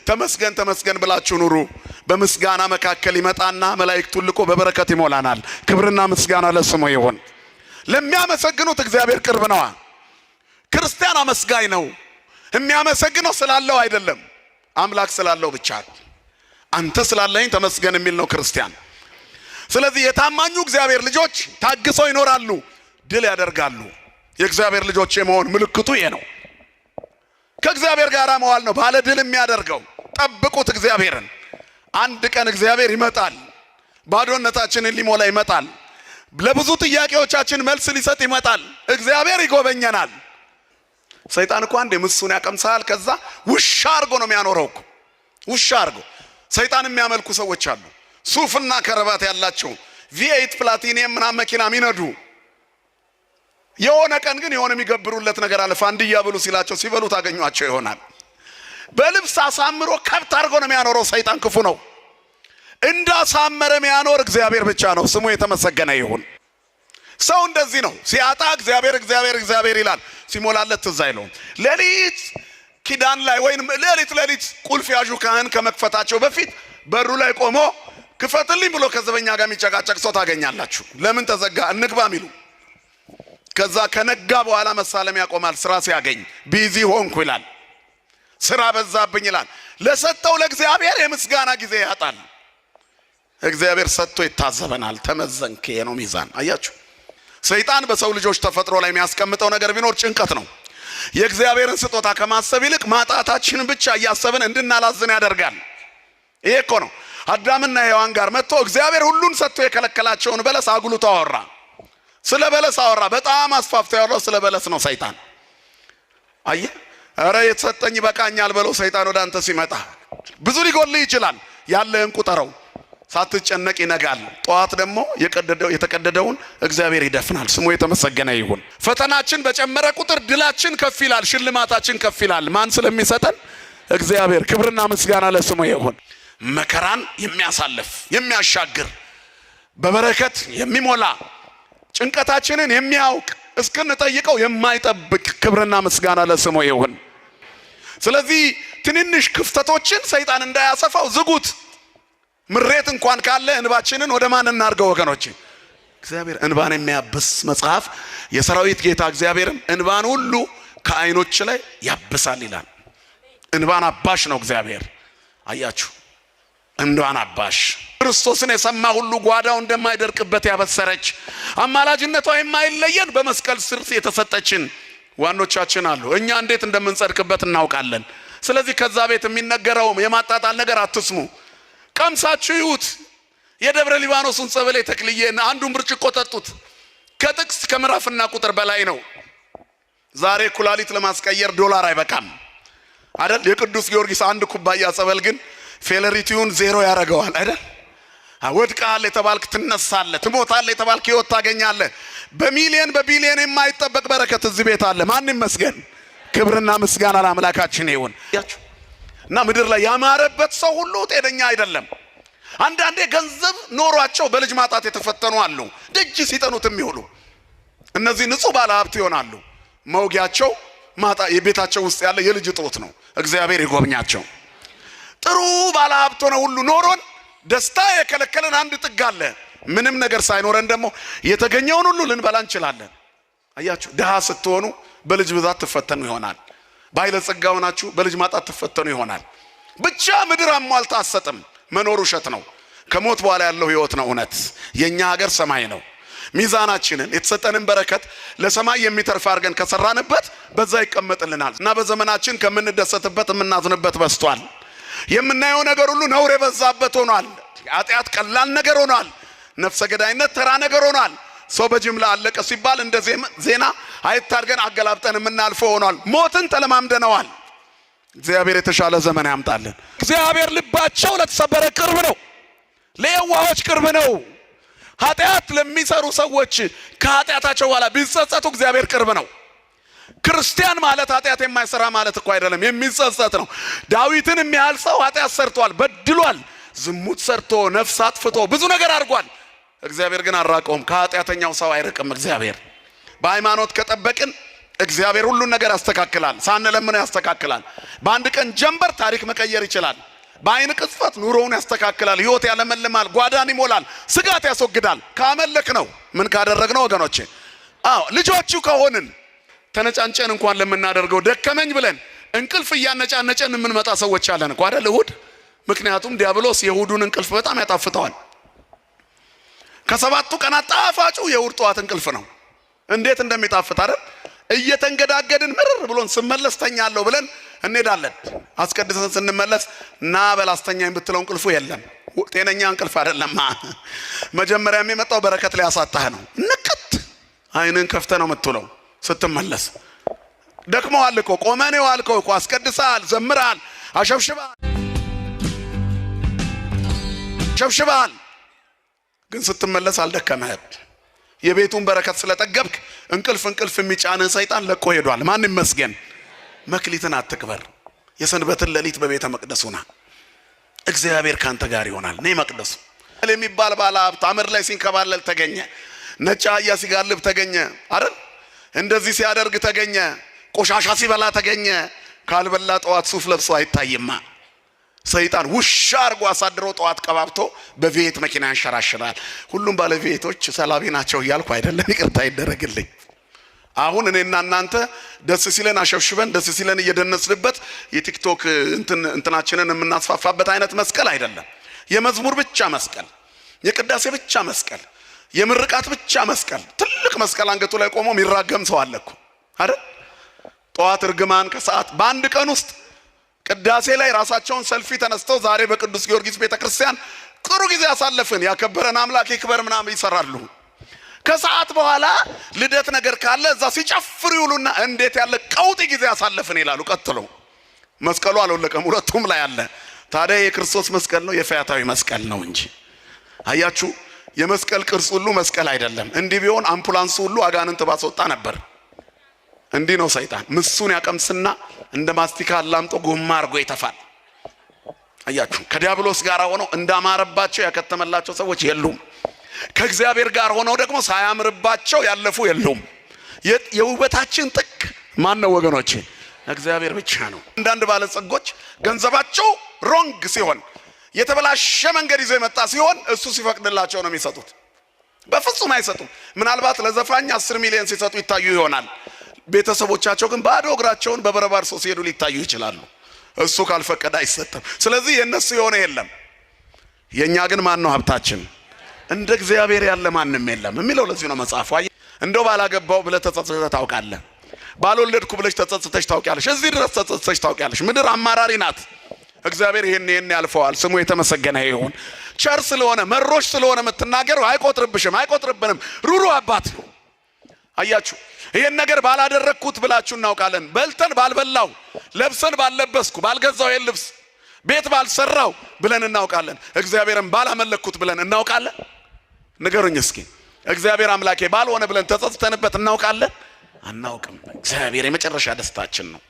ተመስገን ተመስገን ብላችሁ ኑሩ። በምስጋና መካከል ይመጣና መላእክቱን ልኮ በበረከት ይሞላናል። ክብርና ምስጋና ለስሙ ይሁን። ለሚያመሰግኑት እግዚአብሔር ቅርብ ነው። ክርስቲያን አመስጋኝ ነው። የሚያመሰግነው ስላለው አይደለም፣ አምላክ ስላለው ብቻ። አንተ ስላለኝ ተመስገን የሚል ነው ክርስቲያን። ስለዚህ የታማኙ እግዚአብሔር ልጆች ታግሰው ይኖራሉ፣ ድል ያደርጋሉ። የእግዚአብሔር ልጆች የመሆን ምልክቱ ይሄ ነው። ከእግዚአብሔር ጋር መዋል ነው ባለ ድል የሚያደርገው። ጠብቁት እግዚአብሔርን። አንድ ቀን እግዚአብሔር ይመጣል፣ ባዶነታችንን ሊሞላ ይመጣል። ለብዙ ጥያቄዎቻችን መልስ ሊሰጥ ይመጣል። እግዚአብሔር ይጎበኘናል። ሰይጣን እኮ አንዴ ምሱን ያቀምሳል፣ ከዛ ውሻ አርጎ ነው የሚያኖረው እኮ። ውሻ አርጎ ሰይጣን የሚያመልኩ ሰዎች አሉ፣ ሱፍና ከረባት ያላቸው V8 ፕላቲኒየም ምናምን መኪና የሚነዱ። የሆነ ቀን ግን የሆነ የሚገብሩለት ነገር አለ። ፋንድያ ብሉ ሲላቸው ሲበሉ ታገኟቸው ይሆናል። በልብስ አሳምሮ ከብት አርጎ ነው የሚያኖረው። ሰይጣን ክፉ ነው። እንዳሳመረ የሚያኖር እግዚአብሔር ብቻ ነው። ስሙ የተመሰገነ ይሁን። ሰው እንደዚህ ነው። ሲያጣ እግዚአብሔር እግዚአብሔር እግዚአብሔር ይላል፣ ሲሞላለት ትዝ አይለውም። ሌሊት ኪዳን ላይ ወይንም ሌሊት ቁልፍ ያዡ ካህን ከመክፈታቸው በፊት በሩ ላይ ቆሞ ክፈትልኝ ብሎ ከዘበኛ ጋር የሚጨቃጨቅ ሰው ታገኛላችሁ። ለምን ተዘጋ እንግባ ሚሉ። ከዛ ከነጋ በኋላ መሳለም ያቆማል። ስራ ሲያገኝ ቢዚ ሆንኩ ይላል፣ ስራ በዛብኝ ይላል። ለሰጠው ለእግዚአብሔር የምስጋና ጊዜ ያጣል። እግዚአብሔር ሰጥቶ ይታዘበናል። ተመዘንክ ነው ሚዛን። አያችሁ፣ ሰይጣን በሰው ልጆች ተፈጥሮ ላይ የሚያስቀምጠው ነገር ቢኖር ጭንቀት ነው። የእግዚአብሔርን ስጦታ ከማሰብ ይልቅ ማጣታችንን ብቻ እያሰብን እንድናላዝን ያደርጋል። ይሄ እኮ ነው አዳምና ሔዋን ጋር መጥቶ እግዚአብሔር ሁሉን ሰጥቶ የከለከላቸውን በለስ አጉልቶ አወራ። ስለ በለስ አወራ። በጣም አስፋፍቶ ያወራው ስለ በለስ ነው ሰይጣን። አየ ኧረ የተሰጠኝ ይበቃኛል በለው። ሰይጣን ወደ አንተ ሲመጣ ብዙ ሊጎልህ ይችላል። ያለህን ቁጠረው፣ ሳትጨነቅ ይነጋል። ጠዋት ደግሞ የተቀደደውን እግዚአብሔር ይደፍናል። ስሙ የተመሰገነ ይሁን። ፈተናችን በጨመረ ቁጥር ድላችን ከፍ ይላል፣ ሽልማታችን ከፍ ይላል። ማን ስለሚሰጠን? እግዚአብሔር። ክብርና ምስጋና ለስሙ ይሁን። መከራን የሚያሳልፍ የሚያሻግር፣ በበረከት የሚሞላ፣ ጭንቀታችንን የሚያውቅ፣ እስክንጠይቀው የማይጠብቅ፣ ክብርና ምስጋና ለስሙ ይሁን። ስለዚህ ትንንሽ ክፍተቶችን ሰይጣን እንዳያሰፋው ዝጉት። ምሬት እንኳን ካለ እንባችንን ወደ ማን እናርገው ወገኖቼ? እግዚአብሔር እንባን የሚያብስ መጽሐፍ፣ የሰራዊት ጌታ እግዚአብሔርም እንባን ሁሉ ከዓይኖች ላይ ያብሳል ይላል። እንባን አባሽ ነው እግዚአብሔር። አያችሁ፣ እንባን አባሽ። ክርስቶስን የሰማ ሁሉ ጓዳው እንደማይደርቅበት ያበሰረች፣ አማላጅነቷ የማይለየን በመስቀል ስር የተሰጠችን ዋኖቻችን አሉ። እኛ እንዴት እንደምንጸድቅበት እናውቃለን። ስለዚህ ከዛ ቤት የሚነገረው የማጣጣል ነገር አትስሙ። ቀምሳችሁ ይሁት። የደብረ ሊባኖስን ጸበሌ ተክልዬን አንዱን ብርጭቆ ጠጡት። ከጥቅስ ከምዕራፍና ቁጥር በላይ ነው። ዛሬ ኩላሊት ለማስቀየር $1 አይበቃም አይደል? የቅዱስ ጊዮርጊስ አንድ ኩባያ ጸበል ግን ፌለሪቲውን 0 ያደርገዋል አይደል? ወድቀሃል የተባልክ ትነሳለህ፣ ትሞታለህ የተባልክ ሕይወት ታገኛለህ። በቢሊየን የማይጠበቅ በረከት እዚህ ቤት አለ። ማን ይመስገን? ክብርና ምስጋና ለአምላካችን ይሁን። እና ምድር ላይ ያማረበት ሰው ሁሉ ጤነኛ አይደለም። አንዳንዴ ገንዘብ ኖሯቸው በልጅ ማጣት የተፈተኑ አሉ። ደጅ ሲጠኑት የሚውሉ እነዚህ ንጹህ ባለ ሀብት ይሆናሉ። መውጊያቸው የቤታቸው ውስጥ ያለ የልጅ እጦት ነው። እግዚአብሔር ይጎብኛቸው። ጥሩ ባለ ሀብት ሆነ ሁሉ ኖሮን ደስታ የከለከለን አንድ ጥግ አለ። ምንም ነገር ሳይኖረን ደግሞ የተገኘውን ሁሉ ልንበላ እንችላለን። አያችሁ፣ ድሃ ስትሆኑ በልጅ ብዛት ትፈተኑ ይሆናል። ባለጸጋ ሆናችሁ በልጅ ማጣት ትፈተኑ ይሆናል። ብቻ ምድር አሟልታ አትሰጥም። መኖር ውሸት ነው። ከሞት በኋላ ያለው ህይወት ነው እውነት። የኛ ሀገር ሰማይ ነው። ሚዛናችንን የተሰጠንን በረከት ለሰማይ የሚተርፍ አድርገን ከሰራንበት በዛ ይቀመጥልናል። እና በዘመናችን ከምንደሰትበት የምናዝንበት በስቷል። የምናየው ነገር ሁሉ ነውር የበዛበት ሆኗል። ኃጢአት ቀላል ነገር ሆኗል። ነፍሰ ገዳይነት ተራ ነገር ሆኗል። ሰው በጅምላ አለቀ ሲባል እንደ ዜና አይታርገን አገላብጠን የምናልፈው ሆኗል። ሞትን ተለማምደነዋል። እግዚአብሔር የተሻለ ዘመን ያምጣልን። እግዚአብሔር ልባቸው ለተሰበረ ቅርብ ነው፣ ለየዋሆች ቅርብ ነው። ኃጢአት ለሚሰሩ ሰዎች ከኃጢአታቸው በኋላ ቢጸጸቱ እግዚአብሔር ቅርብ ነው። ክርስቲያን ማለት ኃጢአት የማይሰራ ማለት እኮ አይደለም፣ የሚጸጸት ነው። ዳዊትን የሚያህል ሰው ኃጢአት ሰርቷል፣ በድሏል፣ ዝሙት ሰርቶ ነፍስ አጥፍቶ ብዙ ነገር አድርጓል። እግዚአብሔር ግን አራቀውም። ከኃጢአተኛው ሰው አይርቅም። እግዚአብሔር በሃይማኖት ከጠበቅን እግዚአብሔር ሁሉን ነገር ያስተካክላል። ሳንለምነው ያስተካክላል። በአንድ ቀን ጀንበር ታሪክ መቀየር ይችላል። በአይን ቅጽበት ኑሮውን ያስተካክላል። ህይወት ያለመልማል፣ ጓዳን ይሞላል፣ ስጋት ያስወግዳል። ካመለክ ነው ምን ካደረግነው ወገኖቼ? ልጆቹ ከሆንን ተነጫንጨን እንኳን ለምናደርገው ደከመኝ ብለን እንቅልፍ እያነጫነጨን የምንመጣ ሰዎች አለን እኮ አይደል? እሁድ። ምክንያቱም ዲያብሎስ የእሁዱን እንቅልፍ በጣም ያጣፍጠዋል። ከሰባቱ ቀናት ጣፋጩ የእሁድ ጠዋት እንቅልፍ ነው። እንዴት እንደሚጣፍጥ አይደል? እየተንገዳገድን ምርር ብሎን ስመለስተኛለሁ ብለን እንሄዳለን። አስቀድሰን ስንመለስ ና በላስተኛኝ ብትለው እንቅልፉ የለም። ጤነኛ እንቅልፍ አይደለም። መጀመሪያ የሚመጣው በረከት ሊያሳጣህ ነው። ንቅት አይንን ከፍተህ ነው የምትውለው ስትመለስ። ደክመዋል እኮ ቆመኔው አልከው እኮ አስቀድሰሃል፣ ዘምረሃል፣ አሸብሽበሃል፣ ግን ስትመለስ አልደከመህም። የቤቱን በረከት ስለጠገብክ እንቅልፍ የሚጫንህ ሰይጣን ለቆ ሄዷል። ማን ይመስገን። መክሊትን አትቅበር። የሰንበትን ሌሊት በቤተ መቅደሱ ና፣ እግዚአብሔር ካንተ ጋር ይሆናል። ነይ መቅደሱ የሚባል ባለ ሀብት አመድ ላይ ሲንከባለል ተገኘ። ነጭ አህያ ሲጋልብ ተገኘ አይደል? እንደዚህ ሲያደርግ ተገኘ። ቆሻሻ ሲበላ ተገኘ። ካልበላ ጠዋት ሱፍ ለብሶ አይታይማ። ሰይጣን ውሻ አርጎ አሳድሮ ጠዋት ቀባብቶ በቪኤት መኪና ያንሸራሽራል። ሁሉም ባለቪኤቶች ሰላቢ ናቸው እያልኩ አይደለም፣ ይቅርታ ይደረግልኝ። አሁን እኔና እናንተ ደስ ሲለን አሸብሽበን ደስ ሲለን እየደነስንበት የቲክቶክ እንትናችንን የምናስፋፋበት አይነት መስቀል አይደለም። የመዝሙር ብቻ መስቀል፣ የቅዳሴ ብቻ መስቀል፣ የምርቃት ብቻ መስቀል፣ ትልቅ መስቀል አንገቱ ላይ ቆሞ የሚራገም ሰው አለ እኮ አይደል? ጠዋት እርግማን፣ ከሰዓት በአንድ ቀን ውስጥ ቅዳሴ ላይ ራሳቸውን ሰልፊ ተነስተው ዛሬ በቅዱስ ጊዮርጊስ ቤተክርስቲያን ጥሩ ጊዜ ያሳለፍን ያከበረን አምላክ ይክበር ምናምን ይሰራሉ። ከሰዓት በኋላ ልደት ነገር ካለ እዛ ሲጨፍሩ ይውሉና እንዴት ያለ ቀውጢ ጊዜ ያሳለፍን ይላሉ። ቀጥሎ መስቀሉ አልወለቀም፣ ሁለቱም ላይ አለ። ታዲያ የክርስቶስ መስቀል ነው የፈያታዊ መስቀል ነው እንጂ። አያችሁ፣ የመስቀል ቅርጽ ሁሉ መስቀል አይደለም። እንዲህ ቢሆን አምቡላንስ ሁሉ አጋንንት ባስወጣ ነበር። እንዲህ ነው ሰይጣን። ምሱን ያቀምስና እንደ ማስቲካ አላምጦ ጎማ አርጎ ይተፋል። አያችሁ፣ ከዲያብሎስ ጋር ሆነው እንዳማረባቸው ያከተመላቸው ሰዎች የሉም። ከእግዚአብሔር ጋር ሆነው ደግሞ ሳያምርባቸው ያለፉ የሉም። የውበታችን ጥግ ማን ነው ወገኖቼ? እግዚአብሔር ብቻ ነው። አንዳንድ ባለጸጎች ገንዘባቸው ሮንግ ሲሆን፣ የተበላሸ መንገድ ይዞ የመጣ ሲሆን እሱ ሲፈቅድላቸው ነው የሚሰጡት። በፍጹም አይሰጡም። ምናልባት ለዘፋኝ 10 ሚሊዮን ሲሰጡ ይታዩ ይሆናል። ቤተሰቦቻቸው ግን ባዶ እግራቸውን በበረባር ሰው ሲሄዱ ሊታዩ ይችላሉ። እሱ ካልፈቀደ አይሰጥም። ስለዚህ የነሱ የሆነ የለም። የኛ ግን ማን ነው ሀብታችን? እንደ እግዚአብሔር ያለ ማንም የለም የሚለው ለዚህ ነው መጽሐፉ። እንደው ባላገባው ብለህ ተጸጽተህ ታውቃለህ? ባልወለድኩ ብለሽ ተጸጽተሽ ታውቂያለሽ? እዚህ ድረስ ተጸጽተሽ ታውቂያለሽ? ምድር አማራሪ ናት። እግዚአብሔር ይሄን ያልፈዋል። ስሙ የተመሰገነ ይሁን። ቸር ስለሆነ መሮሽ ስለሆነ የምትናገረው አይቆጥርብሽም፣ አይቆጥርብንም። ሩሩ አባት ነው። አያችሁ፣ ይሄን ነገር ባላደረግኩት ብላችሁ እናውቃለን። በልተን ባልበላው፣ ለብሰን ባልለበስኩ፣ ባልገዛው ይሄን ልብስ ቤት ባልሰራው ብለን እናውቃለን። እግዚአብሔርን ባላመለክኩት ብለን እናውቃለን። ንገሩኝ እስኪ፣ እግዚአብሔር አምላኬ ባልሆነ ብለን ተጸጽተንበት እናውቃለን? አናውቅም። እግዚአብሔር የመጨረሻ ደስታችን ነው።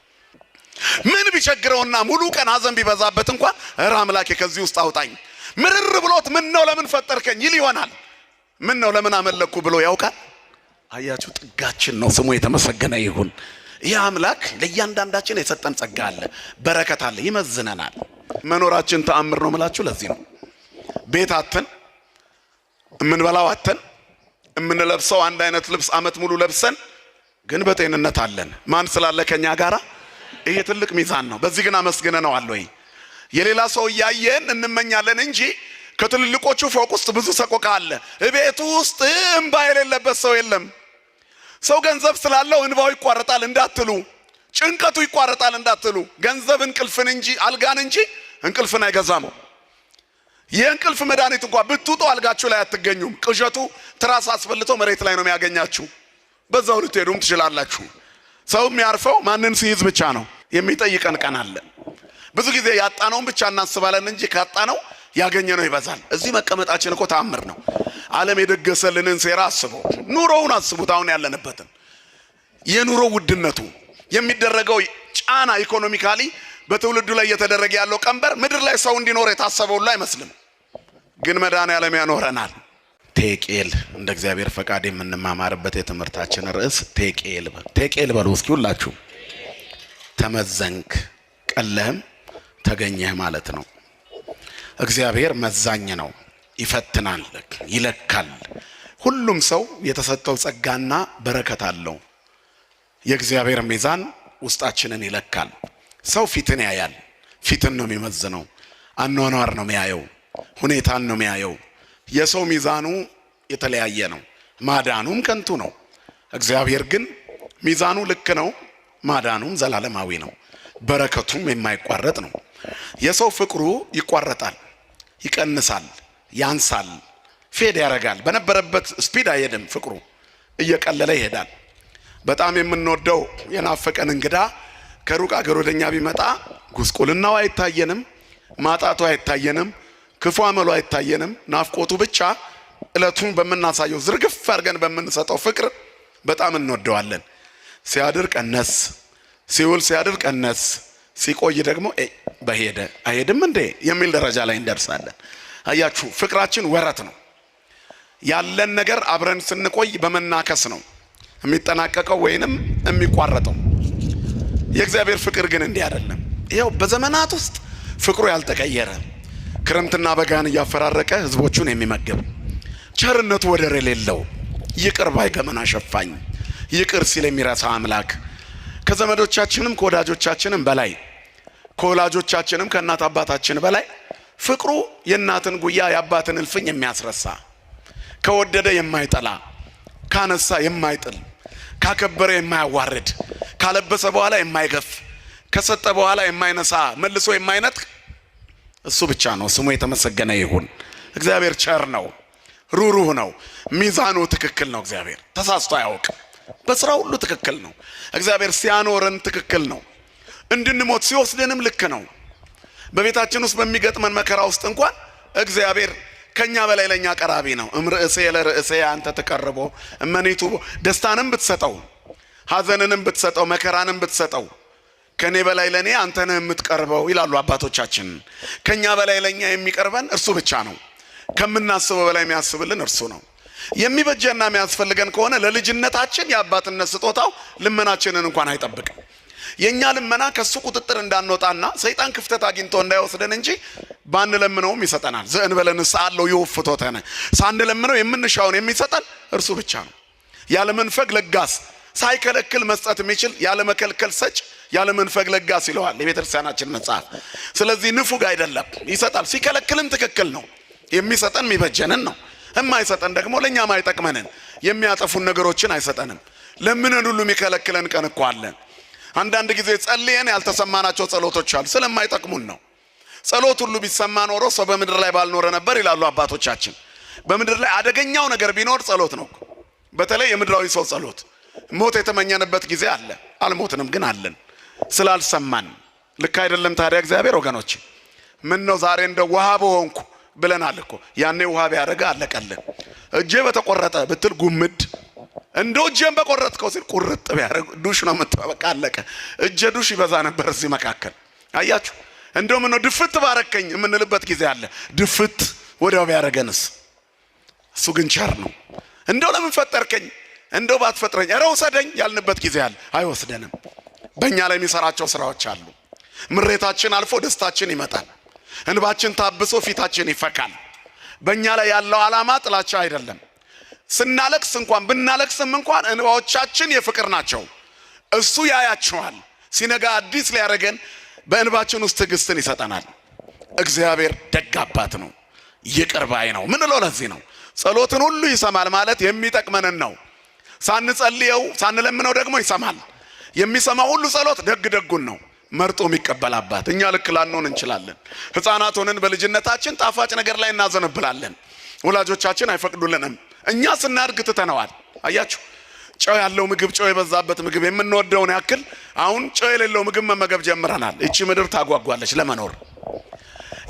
ምን ቢቸግረውና ሙሉ ቀን ሐዘን ቢበዛበት እንኳን እረ አምላኬ ከዚህ ውስጥ አውጣኝ፣ ምርር ብሎት ምን ነው ለምን ፈጠርከኝ ይል ይሆናል። ምን ነው ለምን አመለኩ ብሎ ያውቃል። አያችሁ፣ ጥጋችን ነው። ስሙ የተመሰገነ ይሁን። ይህ አምላክ ለእያንዳንዳችን የሰጠን ጸጋ አለ፣ በረከት አለ፣ ይመዝነናል። መኖራችን ተአምር ነው የምላችሁ ለዚህ ነው። ቤት አተን፣ የምንበላው አተን፣ የምንለብሰው አንድ አይነት ልብስ አመት ሙሉ ለብሰን ግን በጤንነት አለን። ማን ስላለ ከኛ ጋራ? ይሄ ትልቅ ሚዛን ነው። በዚህ ግን አመስግነነዋል ወይ? የሌላ ሰው እያየን እንመኛለን እንጂ ከትልልቆቹ ፎቅ ውስጥ ብዙ ሰቆቃ አለ። ቤቱ ውስጥ እንባ የሌለበት ሰው የለም። ሰው ገንዘብ ስላለው እንባው ይቋረጣል እንዳትሉ፣ ጭንቀቱ ይቋረጣል እንዳትሉ። ገንዘብ እንቅልፍን እንጂ አልጋን እንጂ እንቅልፍን አይገዛም። የእንቅልፍ መድኃኒት እንኳን ብትውጡ አልጋችሁ ላይ አትገኙም። ቅዠቱ ትራስ አስፈልቶ መሬት ላይ ነው የሚያገኛችሁ። በዛው ልትሄዱም ትችላላችሁ። ሰው የሚያርፈው ማንን ሲይዝ ብቻ ነው። የሚጠይቀን ቀን አለ። ብዙ ጊዜ ያጣነውን ብቻ እናስባለን እንጂ ካጣነው ያገኘነው ይበዛል። እዚህ መቀመጣችን እኮ ተአምር ነው። ዓለም የደገሰልንን ሴራ አስበው፣ ኑሮውን አስቡት። አሁን ያለንበትን የኑሮ ውድነቱ የሚደረገው ጫና ኢኮኖሚካሊ በትውልዱ ላይ እየተደረገ ያለው ቀንበር ምድር ላይ ሰው እንዲኖር የታሰበው ሁሉ አይመስልም። ግን መድኃኔዓለም ያኖረናል። ቴቄል እንደ እግዚአብሔር ፈቃድ የምንማማርበት የትምህርታችን ርዕስ ቴቄል። ቴቄል በሉ እስኪ ሁላችሁ። ተመዘንክ፣ ቀለህም ተገኘህ ማለት ነው። እግዚአብሔር መዛኝ ነው። ይፈትናል፣ ይለካል። ሁሉም ሰው የተሰጠው ጸጋና በረከት አለው። የእግዚአብሔር ሚዛን ውስጣችንን ይለካል። ሰው ፊትን ያያል። ፊትን ነው የሚመዝነው። አኗኗር ነው የሚያየው። ሁኔታን ነው የሚያየው። የሰው ሚዛኑ የተለያየ ነው። ማዳኑም ከንቱ ነው። እግዚአብሔር ግን ሚዛኑ ልክ ነው። ማዳኑም ዘላለማዊ ነው። በረከቱም የማይቋረጥ ነው። የሰው ፍቅሩ ይቋረጣል፣ ይቀንሳል፣ ያንሳል፣ ፌድ ያደርጋል። በነበረበት ስፒድ አይሄድም። ፍቅሩ እየቀለለ ይሄዳል። በጣም የምንወደው የናፈቀን እንግዳ ከሩቅ አገር ወደኛ ቢመጣ ጉስቁልናው አይታየንም፣ ማጣቱ አይታየንም፣ ክፉ አመሉ አይታየንም። ናፍቆቱ ብቻ እለቱን በመናሳየው ዝርግፍ አድርገን በመንሰጠው ፍቅር በጣም እንወደዋለን። ሲያድር ቀነስ፣ ሲውል ሲያድር ቀነስ፣ ሲቆይ ደግሞ በሄደ አይሄድም እንዴ የሚል ደረጃ ላይ እንደርሳለን። አያችሁ፣ ፍቅራችን ወረት ነው። ያለን ነገር አብረን ስንቆይ በመናከስ ነው የሚጠናቀቀው ወይንም የሚቋረጠው። የእግዚአብሔር ፍቅር ግን እንዲህ አይደለም። ይኸው በዘመናት ውስጥ ፍቅሩ ያልተቀየረ ክረምትና በጋን እያፈራረቀ ህዝቦቹን የሚመግብ ቸርነቱ ወደር የሌለው ይቅር ባይ ገመና ሸፋኝ ይቅር ሲል የሚረሳ አምላክ ከዘመዶቻችንም ከወዳጆቻችንም በላይ ከወላጆቻችንም ከእናት አባታችን በላይ ፍቅሩ የእናትን ጉያ የአባትን እልፍኝ የሚያስረሳ ከወደደ የማይጠላ ካነሳ የማይጥል ካከበረ የማያዋርድ ካለበሰ በኋላ የማይገፍ ከሰጠ በኋላ የማይነሳ መልሶ የማይነጥቅ እሱ ብቻ ነው። ስሙ የተመሰገነ ይሁን። እግዚአብሔር ቸር ነው፣ ሩሩህ ነው። ሚዛኑ ትክክል ነው። እግዚአብሔር ተሳስቶ አያውቅም። በስራ ሁሉ ትክክል ነው። እግዚአብሔር ሲያኖረን ትክክል ነው። እንድንሞት ሲወስደንም ልክ ነው። በቤታችን ውስጥ በሚገጥመን መከራ ውስጥ እንኳን እግዚአብሔር ከኛ በላይ ለኛ ቀራቢ ነው። እምርዕሴ ለርዕሴ አንተ ተቀርቦ እመኒቱ ደስታንም ብትሰጠው ሐዘንንም ብትሰጠው መከራንም ብትሰጠው ከኔ በላይ ለኔ አንተ ነህ የምትቀርበው ይላሉ አባቶቻችን። ከኛ በላይ ለኛ የሚቀርበን እርሱ ብቻ ነው። ከምናስበው በላይ የሚያስብልን እርሱ ነው። የሚበጀና የሚያስፈልገን ከሆነ ለልጅነታችን የአባትነት ስጦታው ልመናችንን እንኳን አይጠብቅም። የኛ ልመና ከሱ ቁጥጥር እንዳንወጣና ሰይጣን ክፍተት አግኝቶ እንዳይወስደን እንጂ ባንለምነውም ይሰጠናል። ዘእንበለ ንስአለው ይወፍቶተነ ሳንለምነው የምንሻውን የሚሰጠን እርሱ ብቻ ነው። ያለ መንፈግ ለጋስ ሳይከለክል መስጠት የሚችል ያለ መከልከል ሰጭ ያለ መንፈግ ለጋስ ይለዋል የቤተክርስቲያናችን መጽሐፍ። ስለዚህ ንፉግ አይደለም፣ ይሰጣል። ሲከለክልን ትክክል ነው። የሚሰጠን የሚበጀንን ነው። የማይሰጠን ደግሞ ለኛ ማይጠቅመንን የሚያጠፉን ነገሮችን አይሰጠንም። ለምንን ሁሉ የሚከለክለን ቀን እኮ አለ። አንዳንድ ጊዜ ጸልየን ያልተሰማናቸው ጸሎቶች አሉ፣ ስለማይጠቅሙን ነው። ጸሎት ሁሉ ቢሰማ ኖሮ ሰው በምድር ላይ ባልኖረ ነበር ይላሉ አባቶቻችን። በምድር ላይ አደገኛው ነገር ቢኖር ጸሎት ነው። በተለይ የምድራዊ ሰው ጸሎት። ሞት የተመኘንበት ጊዜ አለ፣ አልሞትንም ግን አለን ስላልሰማን። ልክ አይደለም ታዲያ እግዚአብሔር ወገኖች? ምን ነው ዛሬ እንደ ውሃ በሆንኩ ብለናል እኮ። ያኔ ውሃ ቢያደርገ አለቀልን። እጄ በተቆረጠ ብትል ጉምድ፣ እንደው እጄን በቆረጥከው ሲል ቁርጥ ቢያደርግ ዱሽ ነው የምትበቃ አለቀ። እጄ ዱሽ ይበዛ ነበር እዚህ መካከል። አያችሁ፣ እንደው ምን ነው ድፍት ባረከኝ የምንልበት ጊዜ አለ። ድፍት ወዲያው ቢያደርገንስ? እሱ ግን ቸር ነው። እንደው ለምን ፈጠርከኝ፣ እንደው ባትፈጥረኝ ኧረ ውሰደኝ ያልንበት ጊዜ አለ። አይወስደንም። በእኛ ላይ የሚሰራቸው ስራዎች አሉ። ምሬታችን አልፎ ደስታችን ይመጣል። እንባችን ታብሶ ፊታችን ይፈካል። በእኛ ላይ ያለው ዓላማ ጥላቻ አይደለም። ስናለቅስ እንኳን ብናለቅስም እንኳን እንባዎቻችን የፍቅር ናቸው። እሱ ያያቸዋል። ሲነጋ አዲስ ሊያደርገን በእንባችን ውስጥ ትዕግስትን ይሰጠናል። እግዚአብሔር ደግ አባት ነው፣ ይቅር ባይ ነው። ምን ለው ለዚህ ነው ጸሎትን ሁሉ ይሰማል ማለት የሚጠቅመንን ነው። ሳንጸልየው ሳንለምነው ደግሞ ይሰማል። የሚሰማው ሁሉ ጸሎት ደግ ደጉን ነው መርጦ የሚቀበል አባት። እኛ ልክ ላንሆን እንችላለን። ሕፃናት ሆነን በልጅነታችን ጣፋጭ ነገር ላይ እናዘነብላለን። ወላጆቻችን አይፈቅዱልንም። እኛ ስናድግ ትተነዋል። አያችሁ፣ ጨው ያለው ምግብ፣ ጨው የበዛበት ምግብ የምንወደውን ያክል አሁን ጨው የሌለው ምግብ መመገብ ጀምረናል። እቺ ምድር ታጓጓለች ለመኖር።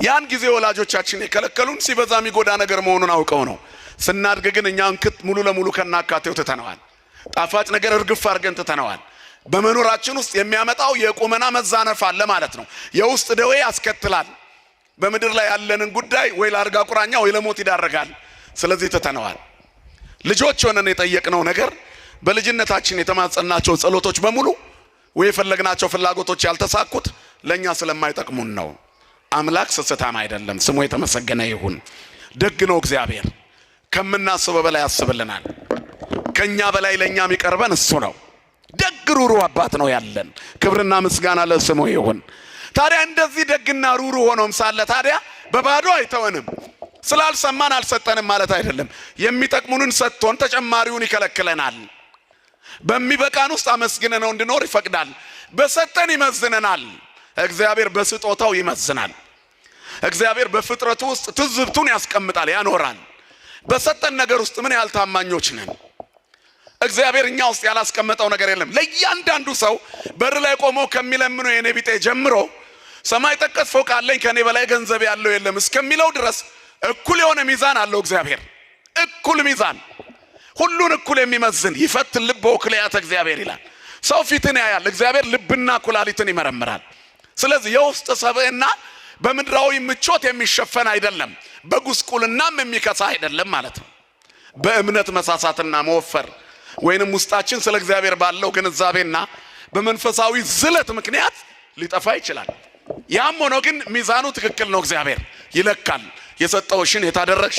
ያን ጊዜ ወላጆቻችን የከለከሉን ሲበዛ የሚጎዳ ነገር መሆኑን አውቀው ነው። ስናድግ ግን እኛ እንክት ሙሉ ለሙሉ ከናካቴው ትተነዋል። ጣፋጭ ነገር እርግፍ አድርገን ትተነዋል። በመኖራችን ውስጥ የሚያመጣው የቁመና መዛነፍ አለ ማለት ነው። የውስጥ ደዌ ያስከትላል። በምድር ላይ ያለንን ጉዳይ ወይ ለአልጋ ቁራኛ ወይ ለሞት ይዳረጋል። ስለዚህ ተተነዋል። ልጆች ሆነን የጠየቅነው ነገር በልጅነታችን የተማጸናቸው ጸሎቶች በሙሉ ወይ የፈለግናቸው ፍላጎቶች ያልተሳኩት ለኛ ስለማይጠቅሙን ነው። አምላክ ስስታም አይደለም፣ ስሙ የተመሰገነ ይሁን። ደግ ነው እግዚአብሔር፣ ከምናስበው በላይ ያስብልናል። ከኛ በላይ ለኛ የሚቀርበን እሱ ነው። ደግ ሩሩ አባት ነው ያለን። ክብርና ምስጋና ለስሙ ይሁን። ታዲያ እንደዚህ ደግና ሩሩ ሆኖም ሳለ ታዲያ በባዶ አይተወንም። ስላልሰማን አልሰጠንም ማለት አይደለም። የሚጠቅሙንን ሰጥቶን ተጨማሪውን ይከለክለናል። በሚበቃን ውስጥ አመስግነነው እንድኖር ይፈቅዳል። በሰጠን ይመዝነናል። እግዚአብሔር በስጦታው ይመዝናል። እግዚአብሔር በፍጥረቱ ውስጥ ትዝብቱን ያስቀምጣል፣ ያኖራል። በሰጠን ነገር ውስጥ ምን ያህል ታማኞች ነን? እግዚአብሔር እኛ ውስጥ ያላስቀመጠው ነገር የለም። ለእያንዳንዱ ሰው በር ላይ ቆሞ ከሚለምነው የኔ ቢጤ ጀምሮ ሰማይ ጠቀስ ፎቅ አለኝ ከኔ በላይ ገንዘብ ያለው የለም እስከሚለው ድረስ እኩል የሆነ ሚዛን አለው እግዚአብሔር። እኩል ሚዛን፣ ሁሉን እኩል የሚመዝን ይፈትን ልብ ወክልያተ እግዚአብሔር ይላል። ሰው ፊትን ያያል፣ እግዚአብሔር ልብና ኩላሊትን ይመረምራል። ስለዚህ የውስጥ ሰብዕና በምድራዊ ምቾት የሚሸፈን አይደለም፣ በጉስቁልናም የሚከሳ አይደለም ማለት ነው። በእምነት መሳሳትና መወፈር ወይንም ውስጣችን ስለ እግዚአብሔር ባለው ግንዛቤና በመንፈሳዊ ዝለት ምክንያት ሊጠፋ ይችላል። ያም ሆኖ ግን ሚዛኑ ትክክል ነው። እግዚአብሔር ይለካል። የሰጠውሽን የታደረግሽ፣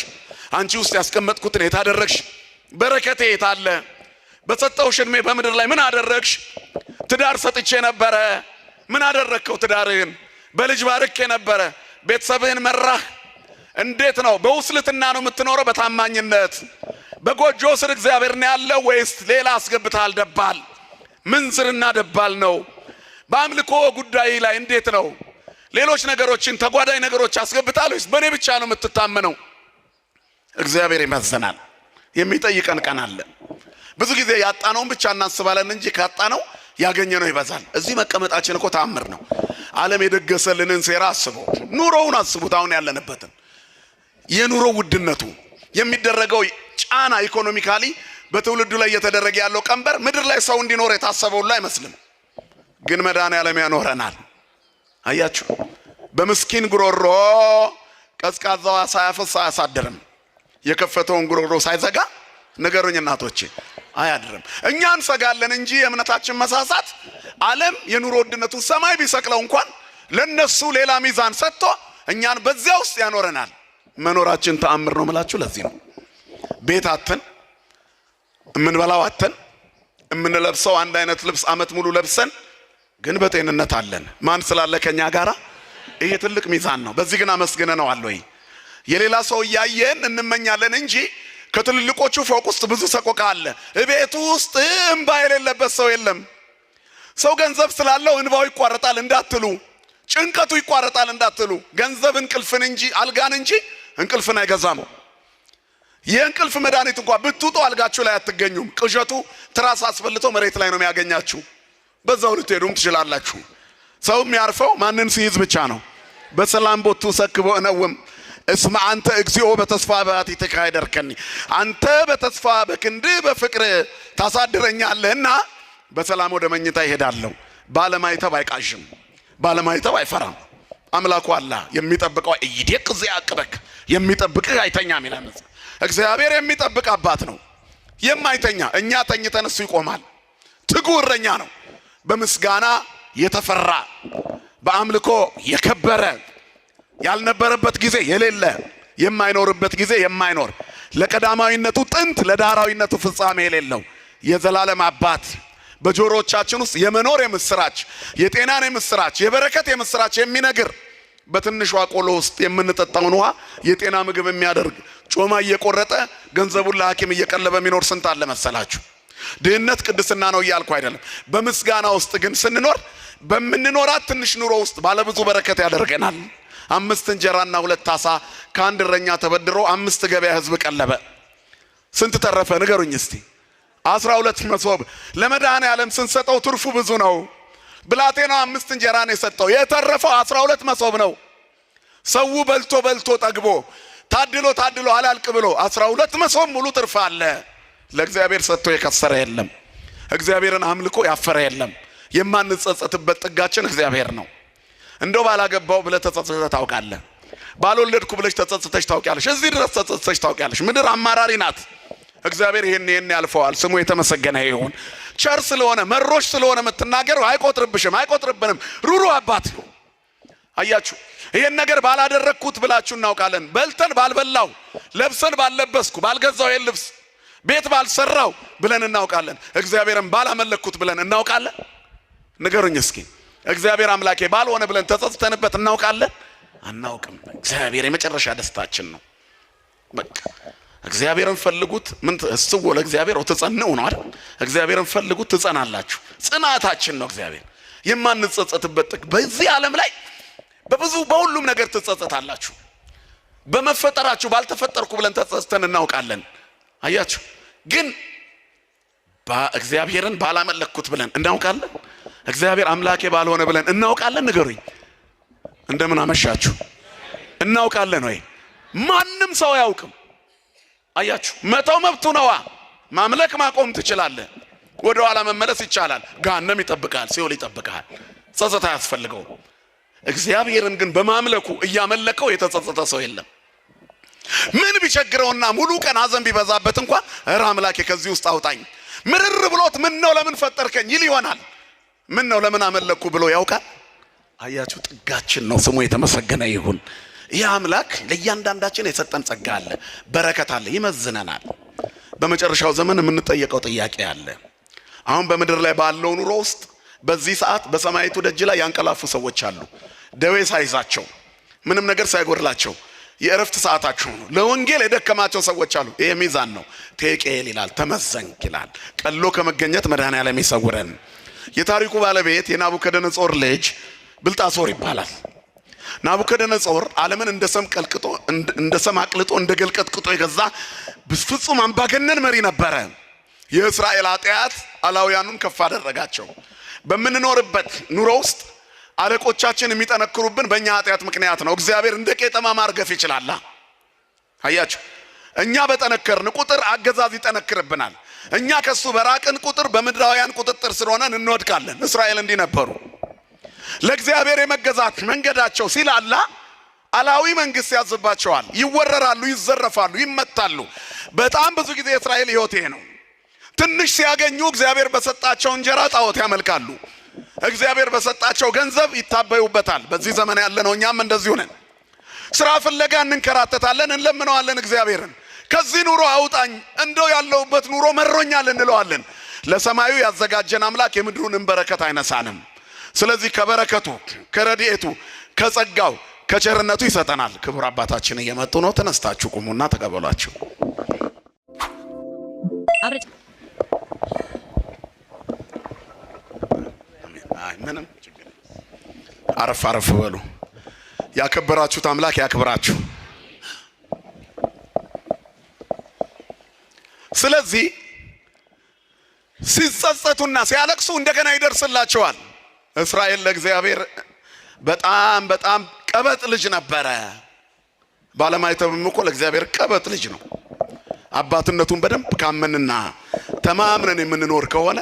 አንቺ ውስጥ ያስቀመጥኩትን የታደረግሽ፣ በረከቴ የታለ? በሰጠውሽ ዕድሜ በምድር ላይ ምን አደረግሽ? ትዳር ሰጥቼ ነበረ፣ ምን አደረግከው? ትዳርህን በልጅ ባርኬ ነበረ፣ ቤተሰብህን መራህ? እንዴት ነው? በውስልትና ነው የምትኖረው? በታማኝነት በጎጆ ስር እግዚአብሔር ነው ያለው ወይስ ሌላ አስገብተሃል? ደባል ምንዝርና ደባል ነው። በአምልኮ ጉዳይ ላይ እንዴት ነው? ሌሎች ነገሮችን ተጓዳኝ ነገሮች አስገብታል ወይስ በእኔ ብቻ ነው የምትታመነው? እግዚአብሔር ይመዘናል። የሚጠይቀን ቀን አለ። ብዙ ጊዜ ያጣነውን ብቻ እናስባለን እንጂ ካጣነው ያገኘነው ይበዛል። እዚህ መቀመጣችን እኮ ተአምር ነው። ዓለም የደገሰልንን ሴራ አስቡ፣ ኑሮውን አስቡት። አሁን ያለንበትን የኑሮ ውድነቱ የሚደረገው ጫና ኢኮኖሚካሊ በትውልዱ ላይ እየተደረገ ያለው ቀንበር ምድር ላይ ሰው እንዲኖር የታሰበው ላይ አይመስልም። ግን መድኃኔዓለም ያኖረናል። አያችሁ፣ በምስኪን ጉሮሮ ቀዝቃዛዋ ሳያፈስ አያሳድርም። የከፈተውን ጉሮሮ ሳይዘጋ ንገሩኝ እናቶቼ አያድርም። እኛ እንሰጋለን እንጂ የእምነታችን መሳሳት ዓለም የኑሮ ውድነቱ ሰማይ ቢሰቅለው እንኳን ለነሱ ሌላ ሚዛን ሰጥቶ እኛን በዚያ ውስጥ ያኖረናል። መኖራችን ተአምር ነው የምላችሁ ለዚህ ነው። ቤት አተን፣ እምንበላው አተን፣ እምንለብሰው አንድ አይነት ልብስ አመት ሙሉ ለብሰን ግን በጤንነት አለን። ማን ስላለ ከኛ ጋራ? ይሄ ትልቅ ሚዛን ነው። በዚህ ግን አመስግነነዋል ወይ? የሌላ ሰው እያየን እንመኛለን እንጂ ከትልልቆቹ ፎቅ ውስጥ ብዙ ሰቆቃ አለ። ቤቱ ውስጥ እንባ የሌለበት ሰው የለም። ሰው ገንዘብ ስላለው እንባው ይቋረጣል እንዳትሉ፣ ጭንቀቱ ይቋረጣል እንዳትሉ። ገንዘብ እንቅልፍን እንጂ አልጋን እንጂ እንቅልፍን አይገዛም። የእንቅልፍ መድኃኒት እንኳን ብትውጡ አልጋችሁ ላይ አትገኙም። ቅዠቱ ትራስ አስፈልቶ መሬት ላይ ነው የሚያገኛችሁ። በዛው ልትሄዱም ትችላላችሁ። ሰው የሚያርፈው ማንን ሲይዝ ብቻ ነው። በሰላም ቦቱ ሰክቦ እነውም እስማ አንተ እግዚኦ በተስፋ በአቲትከ አይደርከኒ፣ አንተ በተስፋ በክንድ በፍቅር ታሳድረኛለህና በሰላም ወደ መኝታ ይሄዳለሁ። ባለማይተብ አይቃዥም፣ ባለማይተብ አይፈራም። አምላኩ አላህ የሚጠብቀው እይዴቅ ዘያቅበክ፣ የሚጠብቅህ አይተኛም ይላል። እግዚአብሔር የሚጠብቅ አባት ነው የማይተኛ። እኛ ተኝተን እሱ ይቆማል። ትጉ እረኛ ነው። በምስጋና የተፈራ በአምልኮ የከበረ ያልነበረበት ጊዜ የሌለ የማይኖርበት ጊዜ የማይኖር ለቀዳማዊነቱ ጥንት ለዳህራዊነቱ ፍጻሜ የሌለው የዘላለም አባት በጆሮቻችን ውስጥ የመኖር የምስራች፣ የጤናን የምስራች፣ የበረከት የምስራች የሚነግር በትንሿ ቆሎ ውስጥ የምንጠጣውን ውሃ የጤና ምግብ የሚያደርግ ጮማ እየቆረጠ ገንዘቡን ለሐኪም እየቀለበ የሚኖር ስንት አለ መሰላችሁ? ድህነት ቅድስና ነው እያልኩ አይደለም። በምስጋና ውስጥ ግን ስንኖር በምንኖራት ትንሽ ኑሮ ውስጥ ባለብዙ በረከት ያደርገናል። 5 እንጀራና 2 ዓሣ ከአንድ እረኛ ተበድሮ 5 ገበያ ህዝብ ቀለበ። ስንት ተረፈ ንገሩኝ እስቲ? 12 መሶብ ለመድኃኔዓለም ስንሰጠው ትርፉ ብዙ ነው። ብላቴናው 5 እንጀራ ነው የሰጠው፣ የተረፈው 12 መሶብ ነው። ሰው በልቶ በልቶ ጠግቦ ታድሎ ታድሎ አላልቅ ብሎ 12 መሶብ ሙሉ ትርፍ አለ። ለእግዚአብሔር ሰጥቶ የከሰረ የለም። እግዚአብሔርን አምልኮ ያፈረ የለም። የማንጸጸትበት ጥጋችን እግዚአብሔር ነው። እንደው ባላገባው ብለህ ተጸጽተህ ታውቃለህ? ባልወለድኩ ብለሽ ተጸጽተሽ ታውቂያለሽ? እዚህ ድረስ ተጸጽተሽ ታውቂያለሽ? ምድር አማራሪ ናት። እግዚአብሔር ይሄን ያልፈዋል። ስሙ የተመሰገነ ይሁን። ቸር ስለሆነ መሮሽ ስለሆነ የምትናገረው አይቆጥርብሽም፣ አይቆጥርብንም። ሩሩ አባት ነው። አያችሁ፣ ይሄን ነገር ባላደረግኩት ብላችሁ እናውቃለን። በልተን ባልበላው፣ ለብሰን ባልለበስኩ፣ ባልገዛው ይሄን ልብስ ቤት ባልሰራው ብለን እናውቃለን። እግዚአብሔርን ባላመለክኩት ብለን እናውቃለን። ንገሩኝ እስኪ፣ እግዚአብሔር አምላኬ ባልሆነ ብለን ተጸጽተንበት እናውቃለን? አናውቅም። እግዚአብሔር የመጨረሻ ደስታችን ነው። በቃ እግዚአብሔርን ፈልጉት። ምን እሱው ለእግዚአብሔር ወተጸነው ነው አይደል? እግዚአብሔርን ፈልጉት ትጸናላችሁ። ጽናታችን ነው እግዚአብሔር። የማንጸጸትበት በዚህ ዓለም ላይ በብዙ በሁሉም ነገር ትጸጸታላችሁ። በመፈጠራችሁ ባልተፈጠርኩ ብለን ተጸጽተን እናውቃለን። አያችሁ፣ ግን እግዚአብሔርን ባላመለክኩት ብለን እናውቃለን? እግዚአብሔር አምላኬ ባልሆነ ብለን እናውቃለን? ንገሩኝ። እንደምን አመሻችሁ? እናውቃለን ወይ? ማንም ሰው አያውቅም። አያችሁ፣ መተው መብቱ ነዋ። ማምለክ ማቆም ትችላለህ። ወደ ኋላ መመለስ ይቻላል። ገሃነም ይጠብቃል፣ ሲኦል ይጠብቃል። ጸጸት አያስፈልገውም። እግዚአብሔርን ግን በማምለኩ እያመለከው የተጸጸተ ሰው የለም። ምን ቢቸግረውና ሙሉ ቀን ሐዘን ቢበዛበት እንኳን እረ አምላኬ ከዚህ ውስጥ አውጣኝ፣ ምርር ብሎት ምን ነው ለምን ፈጠርከኝ ይል ይሆናል። ምን ነው ለምን አመለኩ ብሎ ያውቃል። አያችሁ፣ ጥጋችን ነው። ስሙ የተመሰገነ ይሁን። ይህ አምላክ ለእያንዳንዳችን የሰጠን ጸጋ አለ፣ በረከት አለ፣ ይመዝነናል። በመጨረሻው ዘመን የምንጠየቀው ጥያቄ አለ። አሁን በምድር ላይ ባለው ኑሮ ውስጥ በዚህ ሰዓት በሰማይቱ ደጅ ላይ ያንቀላፉ ሰዎች አሉ። ደዌ ሳይዛቸው ምንም ነገር ሳይጎድላቸው የእረፍት ሰዓታቸው ነው። ለወንጌል የደከማቸው ሰዎች አሉ። ይሄ ሚዛን ነው። ቴቄል ይላል፣ ተመዘንክ ይላል። ቀሎ ከመገኘት መድኃኔዓለም ይሰውረን። የታሪኩ ባለቤት የናቡከደነጾር ልጅ ብልጣሶር ይባላል። ናቡከደነጾር ዓለምን እንደ ሰም አቅልጦ እንደ ገል ቀጥቅጦ የገዛ ፍጹም አምባገነን መሪ ነበረ። የእስራኤል ኃጢአት አላውያኑን ከፍ አደረጋቸው። በምንኖርበት ኑሮ ውስጥ አለቆቻችን የሚጠነክሩብን በእኛ ኃጢአት ምክንያት ነው። እግዚአብሔር እንደ ቄጠማ ማርገፍ ይችላል። አያችሁ፣ እኛ በጠነከርን ቁጥር አገዛዝ ይጠነክርብናል። እኛ ከሱ በራቅን ቁጥር በምድራውያን ቁጥጥር ስለሆነን እንወድቃለን። እስራኤል እንዲህ ነበሩ። ለእግዚአብሔር የመገዛት መንገዳቸው ሲላላ አላዊ መንግስት ያዝባቸዋል። ይወረራሉ፣ ይዘረፋሉ፣ ይመታሉ። በጣም ብዙ ጊዜ እስራኤል ሕይወት ይሄ ነው። ትንሽ ሲያገኙ እግዚአብሔር በሰጣቸው እንጀራ ጣዖት ያመልካሉ። እግዚአብሔር በሰጣቸው ገንዘብ ይታበዩበታል። በዚህ ዘመን ያለ ነው። እኛም እንደዚሁ ነን። ስራ ፍለጋ እንንከራተታለን፣ እንለምነዋለን እግዚአብሔርን። ከዚህ ኑሮ አውጣኝ፣ እንደው ያለውበት ኑሮ መሮኛል እንለዋለን። ለሰማዩ ያዘጋጀን አምላክ የምድሩንም በረከት አይነሳንም። ስለዚህ ከበረከቱ፣ ከረድኤቱ፣ ከጸጋው፣ ከቸርነቱ ይሰጠናል። ክቡር አባታችን እየመጡ ነው። ተነስታችሁ ቁሙና ተቀበሏቸው። ምንም አረፍ አረፍ በሉ። ያከበራችሁት አምላክ ያክብራችሁ። ስለዚህ ሲጸጸቱና ሲያለቅሱ እንደገና ይደርስላቸዋል። እስራኤል ለእግዚአብሔር በጣም ቀበጥ ልጅ ነበረ። ባለማይተብም እኮ ለእግዚአብሔር ቀበጥ ልጅ ነው። አባትነቱን በደንብ ካመንና ተማምነን የምንኖር ከሆነ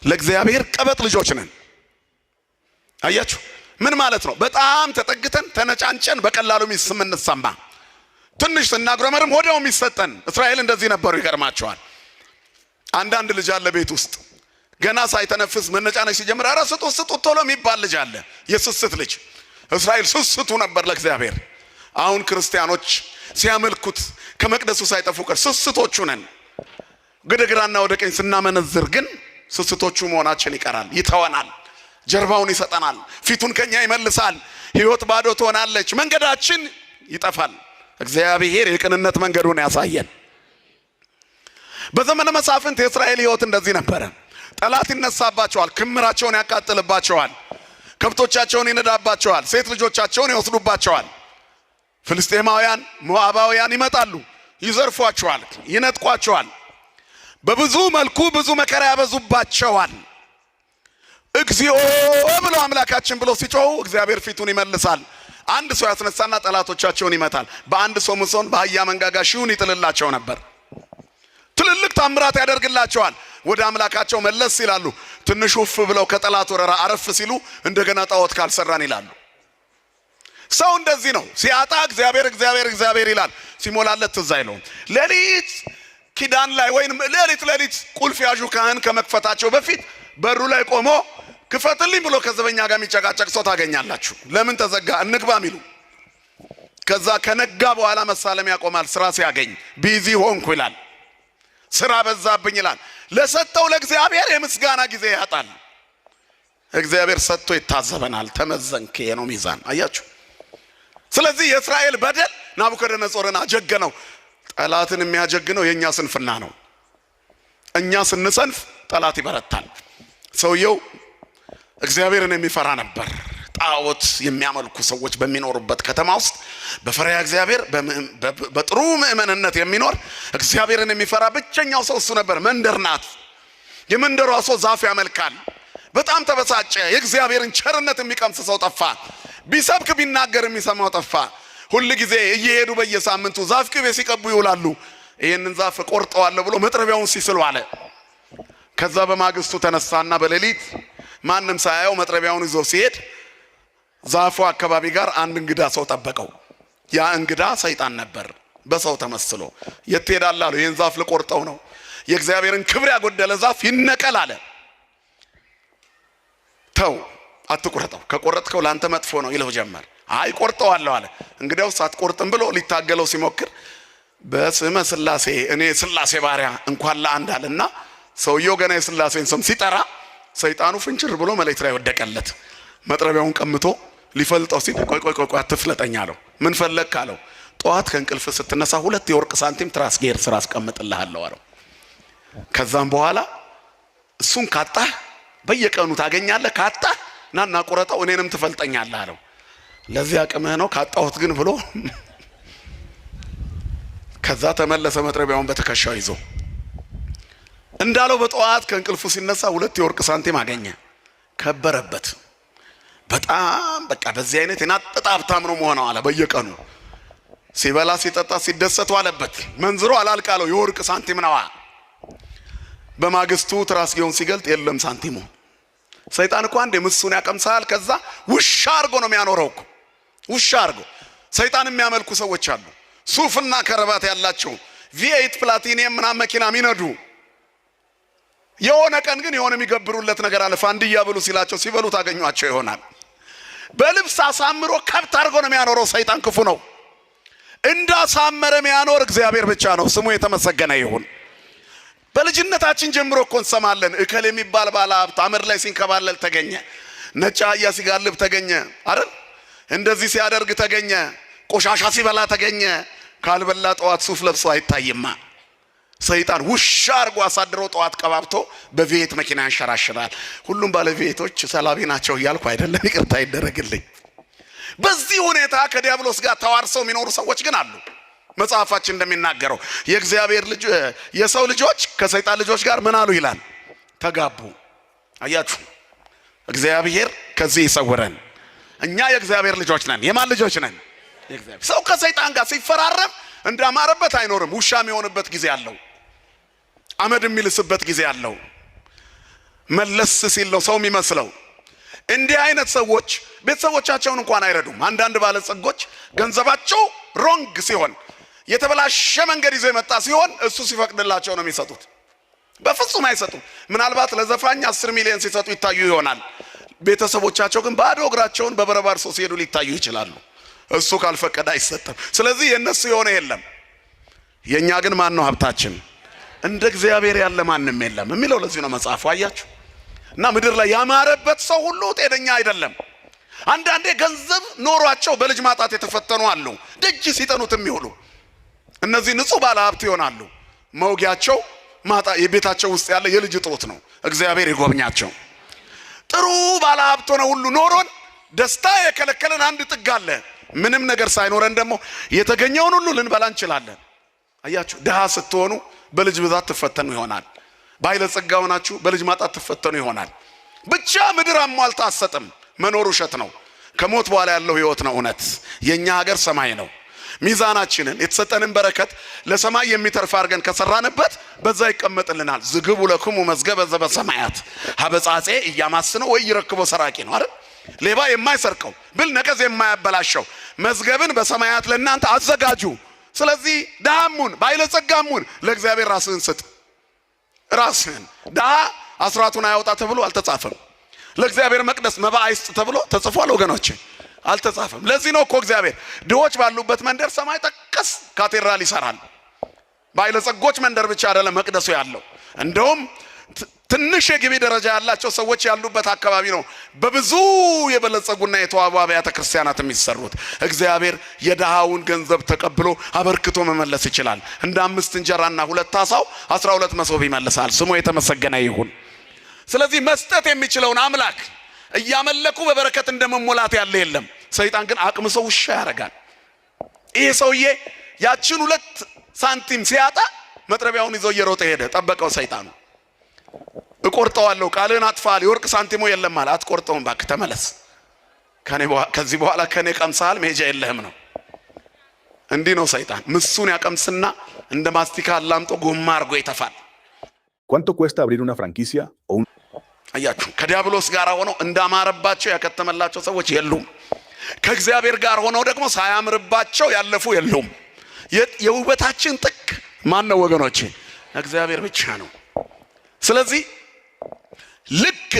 ለእግዚአብሔር ቀበጥ ልጆች ነን። አያችሁ ምን ማለት ነው? በጣም ተጠግተን ተነጫንጨን በቀላሉ የምንሰማ ትንሽ ስናጉረመርም ወዲያው የሚሰጠን። እስራኤል እንደዚህ ነበሩ። ይገርማቸዋል። አንዳንድ ልጅ አለ ቤት ውስጥ ገና ሳይተነፍስ መነጫነጭ ሲጀምር ኧረ ስጡት ቶሎ የሚባል ልጅ አለ። የስስት ልጅ። እስራኤል ስስቱ ነበር ለእግዚአብሔር። አሁን ክርስቲያኖች ሲያመልኩት ከመቅደሱ ሳይጠፉ ቀር ስስቶቹ ነን። ወደ ግራና ወደ ቀኝ ስናመነዝር ግን ስስቶቹ መሆናችን ይቀራል። ይተወናል፣ ጀርባውን ይሰጠናል፣ ፊቱን ከኛ ይመልሳል። ሕይወት ባዶ ትሆናለች፣ መንገዳችን ይጠፋል። እግዚአብሔር የቅንነት መንገዱን ያሳየን። በዘመነ መሳፍንት የእስራኤል ሕይወት እንደዚህ ነበረ። ጠላት ይነሳባቸዋል፣ ክምራቸውን ያቃጥልባቸዋል፣ ከብቶቻቸውን ይነዳባቸዋል፣ ሴት ልጆቻቸውን ይወስዱባቸዋል። ፍልስጤማውያን፣ ሞዓባውያን ይመጣሉ፣ ይዘርፏቸዋል፣ ይነጥቋቸዋል። በብዙ መልኩ ብዙ መከራ ያበዙባቸዋል። እግዚኦ ብሎ አምላካችን ብሎ ሲጮሁ እግዚአብሔር ፊቱን ይመልሳል። አንድ ሰው ያስነሳና ጠላቶቻቸውን ይመታል። በአንድ ሰው ምሶን በአህያ መንጋጋ ሺውን ይጥልላቸው ነበር። ትልልቅ ታምራት ያደርግላቸዋል። ወደ አምላካቸው መለስ ይላሉ። ትንሽ ውፍ ብለው ከጠላት ወረራ አረፍ ሲሉ እንደገና ጣዖት ካልሰራን ይላሉ። ሰው እንደዚህ ነው። ሲያጣ እግዚአብሔር እግዚአብሔር እግዚአብሔር ይላል፣ ሲሞላለት ትዝ አይለውም። ሌሊት ኪዳን ላይ ወይም ሌሊት ቁልፍ ያዡ ካህን ከመክፈታቸው በፊት በሩ ላይ ቆሞ ክፈትልኝ ብሎ ከዘበኛ ጋር የሚጨቃጨቅ ሰው ታገኛላችሁ። ለምን ተዘጋ እንግባ ሚሉ። ከዛ ከነጋ በኋላ መሳለም ያቆማል። ስራ ሲያገኝ ቢዚ ሆንኩ ይላል፣ ስራ በዛብኝ ይላል። ለሰጠው ለእግዚአብሔር የምስጋና ጊዜ ያጣል። እግዚአብሔር ሰጥቶ ይታዘበናል። ተመዘንክ ነው ሚዛን። አያችሁ። ስለዚህ የእስራኤል በደል ናቡከደነጾርን አጀገነው። ጠላትን የሚያጀግነው የኛ ስንፍና ነው። እኛ ስንሰንፍ ጠላት ይበረታል። ሰውየው እግዚአብሔርን የሚፈራ ነበር። ጣዖት የሚያመልኩ ሰዎች በሚኖሩበት ከተማ ውስጥ በፈሪሃ እግዚአብሔር በጥሩ ምእመንነት የሚኖር እግዚአብሔርን የሚፈራ ብቸኛው ሰው እሱ ነበር። መንደር ናት። የመንደሯ ሰው ዛፍ ያመልካል። በጣም ተበሳጨ። የእግዚአብሔርን ቸርነት የሚቀምስ ሰው ጠፋ። ቢሰብክ ቢናገር የሚሰማው ጠፋ። ሁሉ ጊዜ እየሄዱ በየሳምንቱ ዛፍ ቅቤ ሲቀቡ ይውላሉ። ይሄንን ዛፍ ቆርጠዋለሁ ብሎ መጥረቢያውን ሲስሉ አለ። ከዛ በማግስቱ ተነሳና በሌሊት ማንም ሳያየው መጥረቢያውን ይዞ ሲሄድ ዛፉ አካባቢ ጋር አንድ እንግዳ ሰው ጠበቀው። ያ እንግዳ ሰይጣን ነበር በሰው ተመስሎ። የት ትሄዳለህ አለው። ይሄን ዛፍ ልቆርጠው ነው። የእግዚአብሔርን ክብር ያጎደለ ዛፍ ይነቀል አለ። ተው አትቆርጠው፣ ከቆረጥከው ላንተ መጥፎ ነው ይለው ጀመር። አይ ቆርጠዋለሁ አለ። እንግዲያውስ አትቆርጥም ብሎ ሊታገለው ሲሞክር በስመ ስላሴ እኔ ስላሴ ባሪያ እንኳን ለአንድ አለና ሰውየው ገና የስላሴን ስም ሲጠራ ሰይጣኑ ፍንጭር ብሎ መሬት ላይ ወደቀለት። መጥረቢያውን ቀምቶ ሊፈልጠው ሲል ቆይ አትፍለጠኝ አለው። ምን ፈለክ አለው። ጠዋት ከእንቅልፍ ስትነሳ 2 የወርቅ ሳንቲም ትራስጌር ስራ አስቀምጥልሃለሁ አለው። ከዛም በኋላ እሱን ካጣህ በየቀኑ ታገኛለህ፣ ካጣህ ናና ቆረጠው እኔንም ትፈልጠኛለህ አለው። ለዚህ አቅምህ ነው ካጣሁት ግን ብሎ ከዛ ተመለሰ። መጥረቢያውን በትከሻው ይዞ እንዳለው በጠዋት ከእንቅልፉ ሲነሳ 2 የወርቅ ሳንቲም አገኘ። ከበረበት። በጣም በቃ በዚህ አይነት የናጠጣ ሀብታም ነው መሆነው አለ። በየቀኑ ሲበላ ሲጠጣ ሲደሰቱ አለበት። መንዝሮ አላልቃለው የወርቅ ሳንቲም ነዋ። በማግስቱ ትራስጌውን ሲገልጥ የለም ሳንቲሙ። ሰይጣን እኮ አንዴ ምሱን ያቀምሳል። ከዛ ውሻ አርጎ ነው የሚያኖረው እኮ ውሻ አርጎ። ሰይጣን የሚያመልኩ ሰዎች አሉ፣ ሱፍና ከረባት ያላቸው V8 ፕላቲኒየም ምናምን መኪና የሚነዱ። የሆነ ቀን ግን የሆነ የሚገብሩለት ነገር አለ። ፋንዲያ ብሉ ሲላቸው ሲበሉ ታገኟቸው ይሆናል። በልብስ አሳምሮ ከብት አርጎ ነው የሚያኖረው። ሰይጣን ክፉ ነው። እንዳሳመረ የሚያኖር እግዚአብሔር ብቻ ነው። ስሙ የተመሰገነ ይሁን። በልጅነታችን ጀምሮ እኮ እንሰማለን። እከል የሚባል ባለ ሀብት አመድ ላይ ሲንከባለል ተገኘ፣ ነጭ አህያ ሲጋልብ ተገኘ አይደል? እንደዚህ ሲያደርግ ተገኘ፣ ቆሻሻ ሲበላ ተገኘ። ካልበላ ጠዋት ሱፍ ለብሶ አይታይማ። ሰይጣን ውሻ አርጎ አሳድሮ ጠዋት ቀባብቶ በቪኤት መኪና ያንሸራሽራል። ሁሉም ባለቪኤቶች ሰላቢ ናቸው እያልኩ አይደለም፣ ይቅርታ ይደረግልኝ። በዚህ ሁኔታ ከዲያብሎስ ጋር ተዋርሰው የሚኖሩ ሰዎች ግን አሉ። መጽሐፋችን እንደሚናገረው የእግዚአብሔር ልጅ የሰው ልጆች ከሰይጣን ልጆች ጋር ምን አሉ ይላል? ተጋቡ። አያችሁ፣ እግዚአብሔር ከዚህ ይሰውረን። እኛ የእግዚአብሔር ልጆች ነን። የማን ልጆች ነን? የእግዚአብሔር። ሰው ከሰይጣን ጋር ሲፈራረም እንዳማረበት አይኖርም። ውሻ የሚሆንበት ጊዜ አለው። አመድ የሚልስበት ጊዜ አለው። መለስ ሲል ነው ሰው የሚመስለው። እንዲህ አይነት ሰዎች ቤተሰቦቻቸውን እንኳን አይረዱም። አንዳንድ ባለጸጎች ገንዘባቸው ሮንግ ሲሆን የተበላሸ መንገድ ይዞ የመጣ ሲሆን እሱ ሲፈቅድላቸው ነው የሚሰጡት። በፍጹም አይሰጡም። ምናልባት ለዘፋኝ 10 ሚሊዮን ሲሰጡ ይታዩ ይሆናል። ቤተሰቦቻቸው ግን ባዶ እግራቸውን በበረባር ሰው ሲሄዱ ሊታዩ ይችላሉ። እሱ ካልፈቀደ አይሰጥም። ስለዚህ የነሱ የሆነ የለም። የኛ ግን ማን ነው ሀብታችን? እንደ እግዚአብሔር ያለ ማንም የለም የሚለው ለዚህ ነው መጽሐፉ። አያችሁ። እና ምድር ላይ ያማረበት ሰው ሁሉ ጤነኛ አይደለም። አንዳንዴ ገንዘብ ኖሯቸው በልጅ ማጣት የተፈተኑ አሉ። ደጅ ሲጠኑት የሚውሉ እነዚህ ንጹህ ባለ ሀብት ይሆናሉ። መውጊያቸው የቤታቸው ውስጥ ያለ የልጅ ጦት ነው። እግዚአብሔር ይጎብኛቸው። ጥሩ ባለ ሀብት ሆነ ሁሉ ኖሮን ደስታ የከለከለን አንድ ጥግ አለ። ምንም ነገር ሳይኖረን ደግሞ የተገኘውን ሁሉ ልንበላ እንችላለን። አያችሁ፣ ድሃ ስትሆኑ በልጅ ብዛት ትፈተኑ ይሆናል። ባለጸጋ ሆናችሁ በልጅ ማጣት ትፈተኑ ይሆናል። ብቻ ምድር አሟልታ አትሰጥም። መኖር ውሸት ነው። ከሞት በኋላ ያለው ህይወት ነው እውነት። የኛ ሀገር ሰማይ ነው። ሚዛናችንን የተሰጠንን በረከት ለሰማይ የሚተርፍ አድርገን ከሰራንበት በዛ ይቀመጥልናል። ዝግቡ ለክሙ መዝገበ ዘበሰማያት ሀበጻጼ እያማስነው ወይ ይረክቦ ሰራቂ ነው አይደል? ሌባ የማይሰርቀው ብል ነቀዝ የማያበላሸው መዝገብን በሰማያት ለእናንተ አዘጋጁ። ስለዚህ ድሃሙን ባለጸጋሙን ለእግዚአብሔር ራስህን ስጥ። ራስህን ድሃ አስራቱን አያወጣ ተብሎ አልተጻፈም። ለእግዚአብሔር መቅደስ መባ አይስጥ ተብሎ ተጽፏል ወገኖቼ፣ አልተጻፈም። ለዚህ ነው እኮ እግዚአብሔር ድሆች ባሉበት መንደር ሰማይ ጠቀስ ካቴድራል ይሰራል። ባለጸጎች መንደር ብቻ አይደለም መቅደሱ ያለው፣ እንደውም ትንሽ የግቢ ደረጃ ያላቸው ሰዎች ያሉበት አካባቢ ነው በብዙ የበለጸጉና የተዋቡ አብያተ ክርስቲያናት የሚሰሩት። እግዚአብሔር የድሃውን ገንዘብ ተቀብሎ አበርክቶ መመለስ ይችላል። እንደ 5 እንጀራና 2 ዓሣው 12 መሶብ ይመልሳል። ስሙ የተመሰገነ ይሁን። ስለዚህ መስጠት የሚችለውን አምላክ እያመለኩ በበረከት እንደመሞላት ያለ የለም። ሰይጣን ግን አቅምሶ ውሻ ያደርጋል። ይሄ ሰውዬ ያችን 2 ሳንቲም ሲያጣ መጥረቢያውን ይዞ እየሮጠ ሄደ። ጠበቀው ሰይጣኑ። እቆርጠዋለሁ ቃልን አጥፋል የወርቅ ሳንቲሙ የለም አለ። አትቆርጠውም ባክ ተመለስ፣ ከዚህ በኋላ ከኔ ቀምሳል መሄጃ የለህም ነው። እንዲህ ነው ሰይጣን። ምሱን ያቀምስና እንደ ማስቲካ አላምጦ ጎማ አርጎ ይተፋል። ¿Cuánto cuesta abrir una franquicia o un አያችሁ፣ ከዲያብሎስ ጋር ሆነው እንዳማረባቸው ያከተመላቸው ሰዎች የሉም። ከእግዚአብሔር ጋር ሆነው ደግሞ ሳያምርባቸው ያለፉ የሉም። የውበታችን ጥግ ማን ነው ወገኖቼ? እግዚአብሔር ብቻ ነው። ስለዚህ ልክ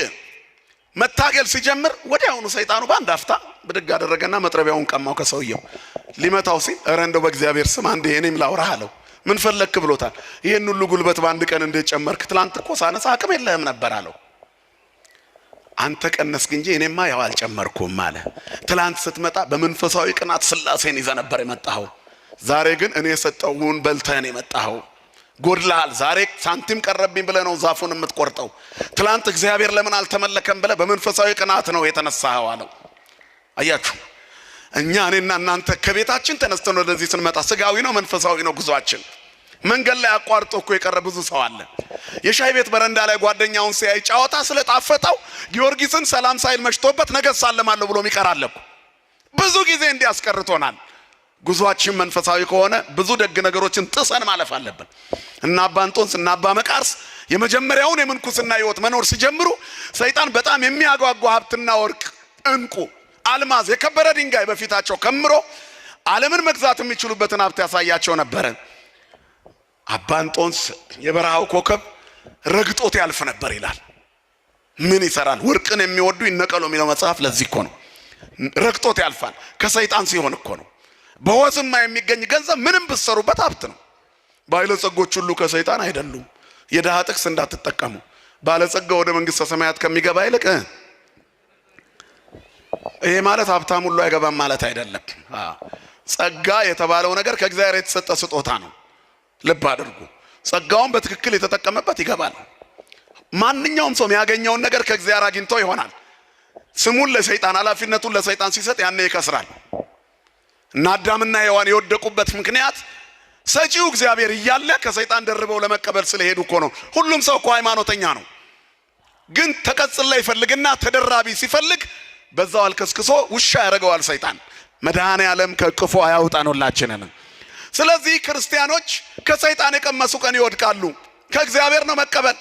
መታገል ሲጀምር ወዲያውኑ ሰይጣኑ በአንድ አፍታ ብድግ አደረገና መጥረቢያውን ቀማው ከሰውየው። ሊመታው ሲል ኧረ እንደው በእግዚአብሔር ስም አንዴ እኔም ላውራህ አለው። ምን ፈለክ ብሎታል። ይሄን ሁሉ ጉልበት በአንድ ቀን እንዴት ጨመርክ? ትላንት እኮ ሳነሳ አቅም የለህም ነበር አለው። አንተ ቀነስክ እንጂ እኔማ ያው አልጨመርኩም አለ። ትላንት ስትመጣ በመንፈሳዊ ቅናት ስላሴን ይዘህ ነበር የመጣኸው። ዛሬ ግን እኔ የሰጠውን በልተህን የመጣኸው። ጎድላል። ዛሬ ሳንቲም ቀረብኝ ብለህ ነው ዛፉን የምትቆርጠው። ትላንት እግዚአብሔር ለምን አልተመለከም ብለህ በመንፈሳዊ ቅናት ነው የተነሳኸው አለው። አያችሁ፣ እኔና እናንተ ከቤታችን ተነስተን ወደዚህ ስንመጣ ስጋዊ ነው መንፈሳዊ ነው ጉዟችን። መንገድ ላይ አቋርጦ እኮ የቀረ ብዙ ሰው አለ። የሻይ ቤት በረንዳ ላይ ጓደኛውን ሲያይ ጫወታ ስለጣፈጠው ጊዮርጊስን ሰላም ሳይል መሽቶበት ነገ ሳለማለሁ ብሎ ይቀራል እኮ። ብዙ ጊዜ እንዲያስቀርቶናል። ጉዟችን መንፈሳዊ ከሆነ ብዙ ደግ ነገሮችን ጥሰን ማለፍ አለብን። እና አባ እንጦንስ እና አባ መቃርስ የመጀመሪያውን የምንኩስና ህይወት መኖር ሲጀምሩ ሰይጣን በጣም የሚያጓጓ ሀብትና ወርቅ፣ እንቁ፣ አልማዝ፣ የከበረ ድንጋይ በፊታቸው ከምሮ ዓለምን መግዛት የሚችሉበትን ሀብት ያሳያቸው ነበር። አባ እንጦንስ የበረሃው ኮከብ ረግጦት ያልፍ ነበር ይላል። ምን ይሰራል? ወርቅን የሚወዱ ይነቀሉ የሚለው መጽሐፍ ለዚህ እኮ ነው። ረግጦት ያልፋል። ከሰይጣን ሲሆን እኮ ነው። በወዝማ የሚገኝ ገንዘብ ምንም ብትሰሩበት ሀብት ነው። ባለጸጎች ሁሉ ከሰይጣን አይደሉም። የድሃ ጥቅስ እንዳትጠቀሙ። ባለጸጋ ወደ መንግስተ ሰማያት ከሚገባ ይልቅ ይሄ ማለት ሀብታም ሁሉ አይገባም ማለት አይደለም። ጸጋ የተባለው ነገር ከእግዚአብሔር የተሰጠ ስጦታ ነው። ልብ አድርጉ። ጸጋውን በትክክል የተጠቀመበት ይገባል። ማንኛውም ሰው የሚያገኘውን ነገር ከእግዚአብሔር አግኝቶ ይሆናል። ስሙን ለሰይጣን ኃላፊነቱን ለሰይጣን ሲሰጥ ያኔ ይከስራል። እና አዳምና ሔዋን የወደቁበት ምክንያት ሰጪው እግዚአብሔር እያለ ከሰይጣን ደርበው ለመቀበል ስለሄዱ እኮ ነው። ሁሉም ሰው እኮ ሃይማኖተኛ ነው፣ ግን ተቀጽላ ይፈልግና ተደራቢ ሲፈልግ በዛው አልከስክሶ ውሻ ያደርገዋል ሰይጣን። መድኃኔ ዓለም ከቅፎ አያውጣን ሁላችንን። ስለዚህ ክርስቲያኖች ከሰይጣን የቀመሱ ቀን ይወድቃሉ። ከእግዚአብሔር ነው መቀበል።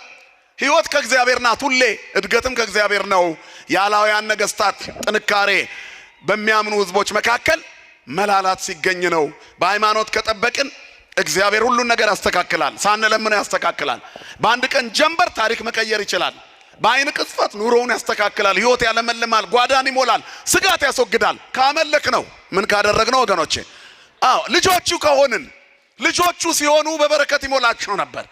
ህይወት ከእግዚአብሔር ናት። ሁሌ እድገትም ከእግዚአብሔር ነው። የአላውያን ነገስታት ጥንካሬ በሚያምኑ ህዝቦች መካከል መላላት ሲገኝ ነው። በሃይማኖት ከጠበቅን እግዚአብሔር ሁሉን ነገር ያስተካክላል። ሳንለምን ያስተካክላል። በአንድ ቀን ጀንበር ታሪክ መቀየር ይችላል። በአይን ቅጽበት ኑሮውን ያስተካክላል። ህይወት ያለመልማል፣ ጓዳን ይሞላል፣ ስጋት ያስወግዳል። ካመለክ ነው። ምን ካደረግነው ወገኖቼ? ልጆቹ ከሆንን ልጆቹ ሲሆኑ በበረከት ይሞላቸው ነበር።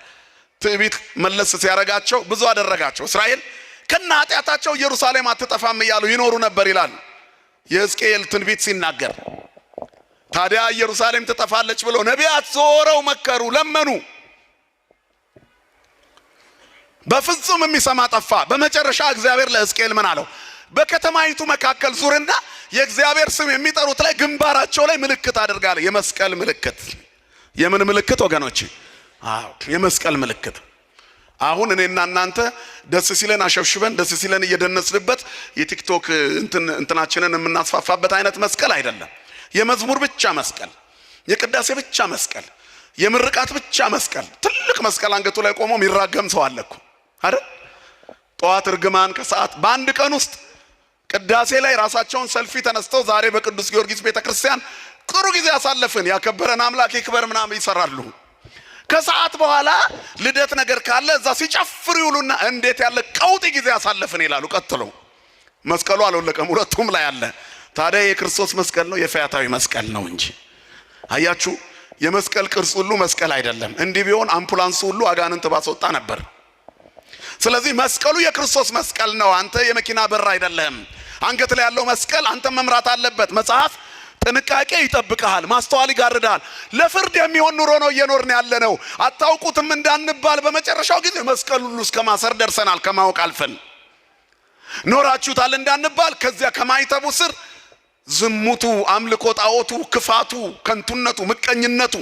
ትዕቢት መለስ ሲያረጋቸው ብዙ አደረጋቸው። እስራኤል ከነ ኃጢአታቸው ኢየሩሳሌም አትጠፋም እያሉ ይኖሩ ነበር ይላል የሕዝቅኤል ትንቢት ሲናገር። ታዲያ ኢየሩሳሌም ትጠፋለች ብለው ነቢያት ዞረው መከሩ፣ ለመኑ። በፍጹም የሚሰማ ጠፋ። በመጨረሻ እግዚአብሔር ለሕዝቅኤል ምን አለው? በከተማይቱ መካከል ዙርና የእግዚአብሔር ስም የሚጠሩት ላይ ግንባራቸው ላይ ምልክት አድርጋለ። የመስቀል ምልክት። የምን ምልክት ወገኖች? የመስቀል ምልክት። አሁን እኔና እናንተ ደስ ሲለን አሸብሽበን ደስ ሲለን እየደነስንበት የቲክቶክ እንትናችንን የምናስፋፋበት አይነት መስቀል አይደለም። የመዝሙር ብቻ መስቀል፣ የቅዳሴ ብቻ መስቀል፣ የምርቃት ብቻ መስቀል፣ ትልቅ መስቀል አንገቱ ላይ ቆሞ የሚራገም ሰው አለ እኮ አይደል? ጠዋት እርግማን ከሰዓት በአንድ ቀን ውስጥ ቅዳሴ ላይ ራሳቸውን ሰልፊ ተነስተው ዛሬ በቅዱስ ጊዮርጊስ ቤተክርስቲያን ጥሩ ጊዜ ያሳለፍን ያከበረን አምላክ ይክበር ምናምን ይሰራሉ። ከሰዓት በኋላ ልደት ነገር ካለ እዛ ሲጨፍሩ ይውሉና እንዴት ያለ ቀውጢ ጊዜ ያሳለፍን ይላሉ። ቀጥሎ መስቀሉ አልወለቀም፣ ሁለቱም ላይ አለ። ታዲያ የክርስቶስ መስቀል ነው የፈያታዊ መስቀል ነው እንጂ። አያችሁ፣ የመስቀል ቅርጽ ሁሉ መስቀል አይደለም። እንዲህ ቢሆን አምቡላንስ ሁሉ አጋንንት ባስወጣ ነበር። ስለዚህ መስቀሉ የክርስቶስ መስቀል ነው። አንተ የመኪና በር አይደለም። አንገት ላይ ያለው መስቀል አንተ መምራት አለበት። መጽሐፍ ጥንቃቄ ይጠብቃል፣ ማስተዋል ይጋርዳል። ለፍርድ የሚሆን ኑሮ ነው እየኖርን ያለነው። አታውቁትም እንዳንባል በመጨረሻው ጊዜ መስቀል ሁሉ እስከ ማሰር ደርሰናል። ከማወቅ አልፈን ኖራችሁታል እንዳንባል ከዚያ ከማይተቡ ስር ዝሙቱ፣ አምልኮ ጣዖቱ፣ ክፋቱ፣ ከንቱነቱ፣ ምቀኝነቱ፣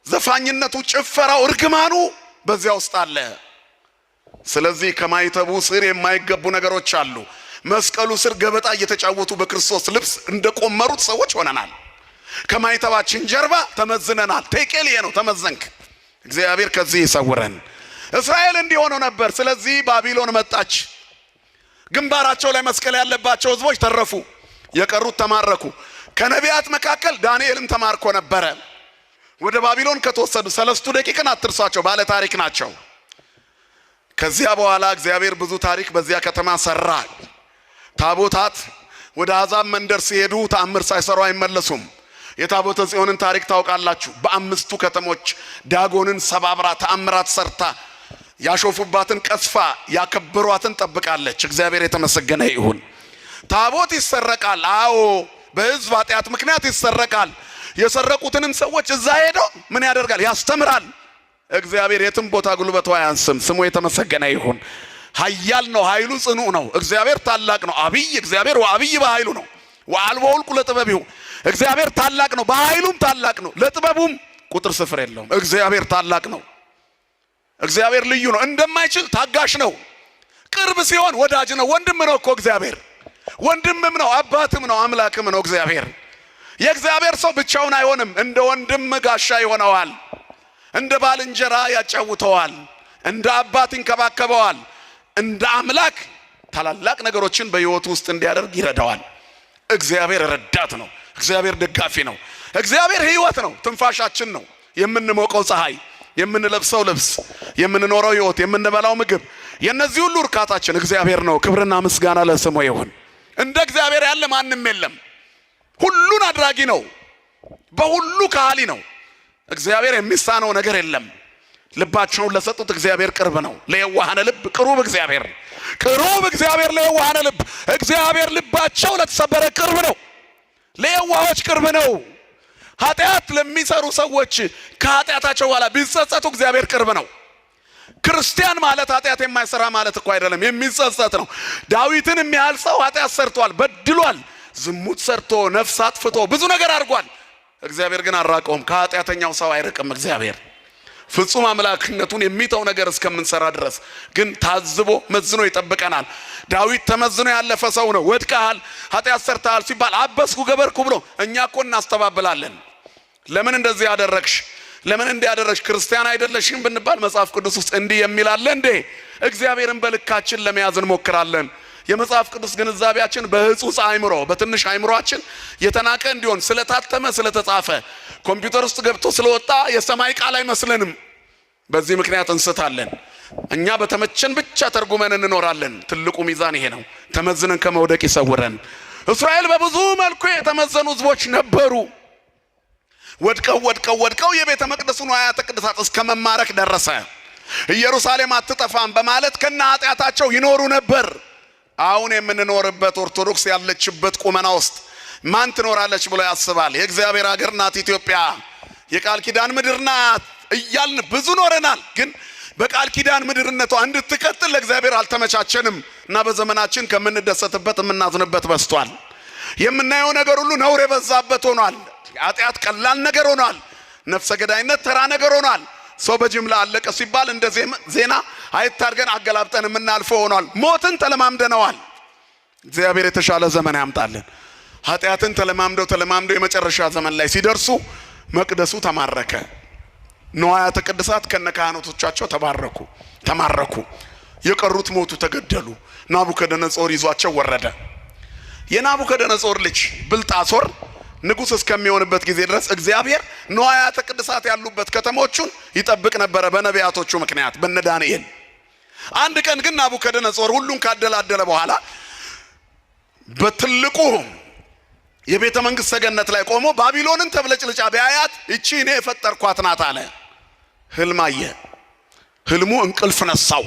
ዘፋኝነቱ፣ ጭፈራው፣ እርግማኑ በዚያ ውስጥ አለ። ስለዚህ ከማይተቡ ስር የማይገቡ ነገሮች አሉ። መስቀሉ ስር ገበጣ እየተጫወቱ በክርስቶስ ልብስ እንደቆመሩት ሰዎች ሆነናል። ከማይተባችን ጀርባ ተመዝነናል። ቴቄልዬ ነው ተመዘንክ። እግዚአብሔር ከዚህ ይሰውረን። እስራኤል እንዲሆነው ነበር። ስለዚህ ባቢሎን መጣች። ግንባራቸው ላይ መስቀል ያለባቸው ህዝቦች ተረፉ፣ የቀሩት ተማረኩ። ከነቢያት መካከል ዳንኤልም ተማርኮ ነበረ። ወደ ባቢሎን ከተወሰዱ 3 ደቂቃን አትርሷቸው፣ ባለ ታሪክ ናቸው። ከዚያ በኋላ እግዚአብሔር ብዙ ታሪክ በዚያ ከተማ ሰራ። ታቦታት ወደ አሕዛብ መንደር ሲሄዱ ተአምር ሳይሰሩ አይመለሱም። የታቦተ ጽዮንን ታሪክ ታውቃላችሁ። በ5ቱ ከተሞች ዳጎንን ሰባብራ ተአምራት ሰርታ ያሾፉባትን ቀስፋ ያከበሯትን ጠብቃለች። እግዚአብሔር የተመሰገነ ይሁን። ታቦት ይሰረቃል። አዎ በሕዝብ ኃጢአት ምክንያት ይሰረቃል። የሰረቁትንም ሰዎች እዛ ሄዶ ምን ያደርጋል? ያስተምራል። እግዚአብሔር የትም ቦታ ጉልበቱ አያንስም። ስሙ የተመሰገነ ይሁን። ኃያል ነው፣ ኃይሉ ጽኑ ነው። እግዚአብሔር ታላቅ ነው። አብይ እግዚአብሔር ወአብይ በኃይሉ ነው። ወአልቦ ውልቁ ለጥበቢሁ። እግዚአብሔር ታላቅ ነው፣ በኃይሉም ታላቅ ነው፣ ለጥበቡም ቁጥር ስፍር የለውም። እግዚአብሔር ታላቅ ነው። እግዚአብሔር ልዩ ነው። እንደማይችል ታጋሽ ነው። ቅርብ ሲሆን ወዳጅ ነው። ወንድም ነው እኮ እግዚአብሔር። ወንድምም ነው፣ አባትም ነው፣ አምላክም ነው እግዚአብሔር። የእግዚአብሔር ሰው ብቻውን አይሆንም። እንደ ወንድም ጋሻ ይሆነዋል። እንደ ባልንጀራ ያጫውተዋል። እንደ አባት ይንከባከበዋል። እንደ አምላክ ታላላቅ ነገሮችን በሕይወቱ ውስጥ እንዲያደርግ ይረዳዋል። እግዚአብሔር ረዳት ነው። እግዚአብሔር ደጋፊ ነው። እግዚአብሔር ሕይወት ነው፣ ትንፋሻችን ነው። የምንሞቀው ፀሐይ፣ የምንለብሰው ልብስ፣ የምንኖረው ሕይወት፣ የምንበላው ምግብ፣ የነዚህ ሁሉ እርካታችን እግዚአብሔር ነው። ክብርና ምስጋና ለስሙ ይሁን። እንደ እግዚአብሔር ያለ ማንም የለም። ሁሉን አድራጊ ነው። በሁሉ ካህሊ ነው። እግዚአብሔር የሚሳነው ነገር የለም። ልባቸውን ለሰጡት እግዚአብሔር ቅርብ ነው። ለየዋሃነ ልብ ቅሩብ እግዚአብሔር፣ ቅሩብ እግዚአብሔር ለየዋሃነ ልብ። እግዚአብሔር ልባቸው ለተሰበረ ቅርብ ነው። ለየዋሆች ቅርብ ነው። ኃጢአት ለሚሰሩ ሰዎች ከኃጢአታቸው በኋላ ቢጸጸቱ እግዚአብሔር ቅርብ ነው። ክርስቲያን ማለት ኃጢአት የማይሰራ ማለት እኮ አይደለም፣ የሚጸጸት ነው። ዳዊትን የሚያህል ሰው ኃጢአት ሰርቷል፣ በድሏል፣ ዝሙት ሰርቶ ነፍስ አጥፍቶ ብዙ ነገር አድርጓል። እግዚአብሔር ግን አራቀውም። ከኃጢአተኛው ሰው አይርቅም። እግዚአብሔር ፍጹም አምላክነቱን የሚተው ነገር እስከምንሰራ ድረስ ግን ታዝቦ መዝኖ ይጠብቀናል። ዳዊት ተመዝኖ ያለፈ ሰው ነው። ወድቀሃል፣ ኃጢአት ሰርተሃል ሲባል አበስኩ ገበርኩ ብሎ እኛ እኮ እናስተባብላለን። ለምን እንደዚህ ያደረግሽ፣ ለምን እንዲህ ያደረግሽ፣ ክርስቲያን አይደለሽም ብንባል መጽሐፍ ቅዱስ ውስጥ እንዲህ የሚል አለ እንዴ? እግዚአብሔርን በልካችን ለመያዝ እንሞክራለን። የመጽሐፍ ቅዱስ ግንዛቤያችን በህጹጽ አእምሮ በትንሽ አእምሮአችን የተናቀ እንዲሆን ስለታተመ ስለተጻፈ ኮምፒውተር ውስጥ ገብቶ ስለወጣ የሰማይ ቃል አይመስልንም። በዚህ ምክንያት እንስታለን። እኛ በተመቸን ብቻ ተርጉመን እንኖራለን። ትልቁ ሚዛን ይሄ ነው። ተመዝነን ከመውደቅ ይሰውረን። እስራኤል በብዙ መልኩ የተመዘኑ ህዝቦች ነበሩ። ወድቀው የቤተ መቅደሱን ንዋያተ ቅድሳት እስከ መማረክ ደረሰ። ኢየሩሳሌም አትጠፋም በማለት ከነ ኃጢአታቸው ይኖሩ ነበር። አሁን የምንኖርበት ኦርቶዶክስ ያለችበት ቁመና ውስጥ ማን ትኖራለች ብሎ ያስባል? የእግዚአብሔር ሀገር ናት ኢትዮጵያ፣ የቃል ኪዳን ምድር ናት እያልን ብዙ ኖረናል። ግን በቃል ኪዳን ምድርነቷ እንድትቀጥል ለእግዚአብሔር አልተመቻቸንም እና በዘመናችን ከምንደሰትበት የምናዝንበት በስቷል። የምናየው ነገር ሁሉ ነውር የበዛበት ሆኗል። ኃጢአት ቀላል ነገር ሆኗል። ነፍሰ ገዳይነት ተራ ነገር ሆኗል። ሰው በጅምላ አለቀ ሲባል እንደ ዜና አይታርገን አገላብጠን የምናልፈው ሆኗል። ሞትን ተለማምደነዋል። እግዚአብሔር የተሻለ ዘመን ያምጣልን። ኃጢአትን ተለማምደው የመጨረሻ ዘመን ላይ ሲደርሱ መቅደሱ ተማረከ። ንዋያተ ቅድሳት ከነካህናቶቻቸው ተማረኩ። የቀሩት ሞቱ፣ ተገደሉ። ናቡከደነጾር ይዟቸው ወረደ። የናቡከደነጾር ልጅ ብልጣሶር ንጉሥ እስከሚሆንበት ጊዜ ድረስ እግዚአብሔር ንዋያተ ቅድሳት ያሉበት ከተሞቹን ይጠብቅ ነበረ በነቢያቶቹ ምክንያት በነ ዳንኤል። አንድ ቀን ግን ናቡከደነጾር ሁሉን ካደላደለ በኋላ በትልቁ የቤተ መንግስት ሰገነት ላይ ቆሞ ባቢሎንን ተብለጭልጫ ቢያያት እቺ እኔ የፈጠርኳት ናት አለ። ህልም አየ። ህልሙ እንቅልፍ ነሳው።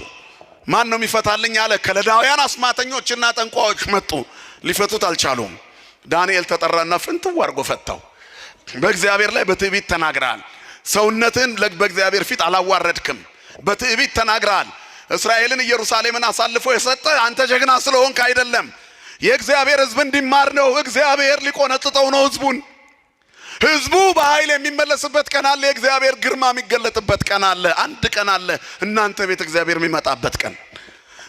ማን ነው የሚፈታልኝ አለ። ከለዳውያን አስማተኞችና ጠንቋዮች መጡ። ሊፈቱት አልቻሉም። ዳንኤል ተጠራና ፍንትው አድርጎ ፈታው። በእግዚአብሔር ላይ በትዕቢት ተናግረሃል። ሰውነትን በእግዚአብሔር ፊት አላዋረድክም። በትዕቢት ተናግረሃል። እስራኤልን ኢየሩሳሌምን አሳልፎ የሰጠ አንተ ጀግና ስለሆንክ አይደለም። የእግዚአብሔር ሕዝብ እንዲማር ነው። እግዚአብሔር ሊቆነጥጠው ነው ሕዝቡን። ሕዝቡ በኃይል የሚመለስበት ቀን አለ። የእግዚአብሔር ግርማ የሚገለጥበት ቀን አለ። አንድ ቀን አለ እናንተ ቤት እግዚአብሔር የሚመጣበት ቀን።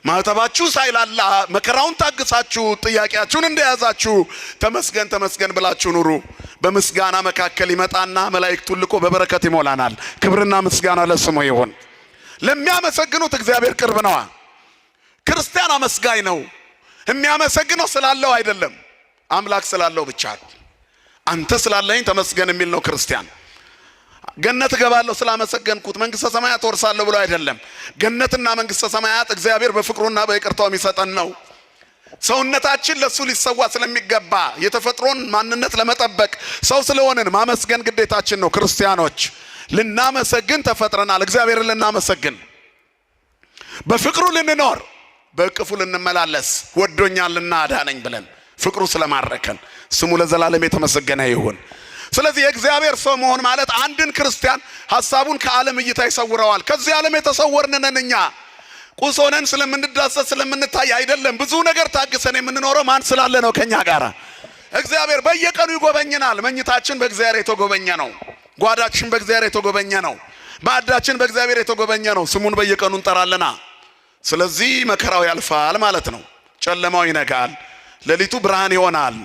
ማህተባችሁ ሳይላላ መከራውን ታግሳችሁ ጥያቄያችሁን እንደያዛችሁ ተመስገን ተመስገን ብላችሁ ኑሩ። በምስጋና መካከል ይመጣና መላእክቱን ልኮ በበረከት ይሞላናል። ክብርና ምስጋና ለስሙ ይሁን። ለሚያመሰግኑት እግዚአብሔር ቅርብ ነዋ። ክርስቲያን አመስጋኝ ነው። የሚያመሰግነው ስላለው አይደለም፣ አምላክ ስላለው ብቻ። አንተ ስላለኝ ተመስገን የሚል ነው ክርስቲያን። ገነት ገባለሁ ስላመሰገንኩት መንግስተ ሰማያት ወርሳለሁ ብሎ አይደለም። ገነትና መንግስተ ሰማያት እግዚአብሔር በፍቅሩና በይቅርታው የሚሰጠን ነው። ሰውነታችን ለሱ ሊሰዋ ስለሚገባ የተፈጥሮን ማንነት ለመጠበቅ ሰው ስለሆንን ማመስገን ግዴታችን ነው። ክርስቲያኖች ልናመሰግን ተፈጥረናል። እግዚአብሔርን ልናመሰግን፣ በፍቅሩ ልንኖር፣ በእቅፉ ልንመላለስ፣ ወዶኛልና አዳነኝ ብለን ፍቅሩ ስለማረከን ስሙ ለዘላለም የተመሰገነ ይሁን። ስለዚህ የእግዚአብሔር ሰው መሆን ማለት አንድን ክርስቲያን ሐሳቡን ከዓለም እይታ ይሰውረዋል። ከዚህ ዓለም የተሰወርን ነን እኛ። ቁስ ሆነን ስለምንዳሰስ ስለምንታይ አይደለም። ብዙ ነገር ታግሰን የምንኖረው ማን ስላለ ነው? ከኛ ጋር እግዚአብሔር በየቀኑ ይጎበኝናል። መኝታችን በእግዚአብሔር የተጎበኘ ነው። ጓዳችን በእግዚአብሔር የተጎበኘ ነው። ማዕዳችን በእግዚአብሔር የተጎበኘ ነው። ስሙን በየቀኑ እንጠራለና ስለዚህ መከራው ያልፋል ማለት ነው። ጨለማው ይነጋል፣ ሌሊቱ ብርሃን ይሆናል።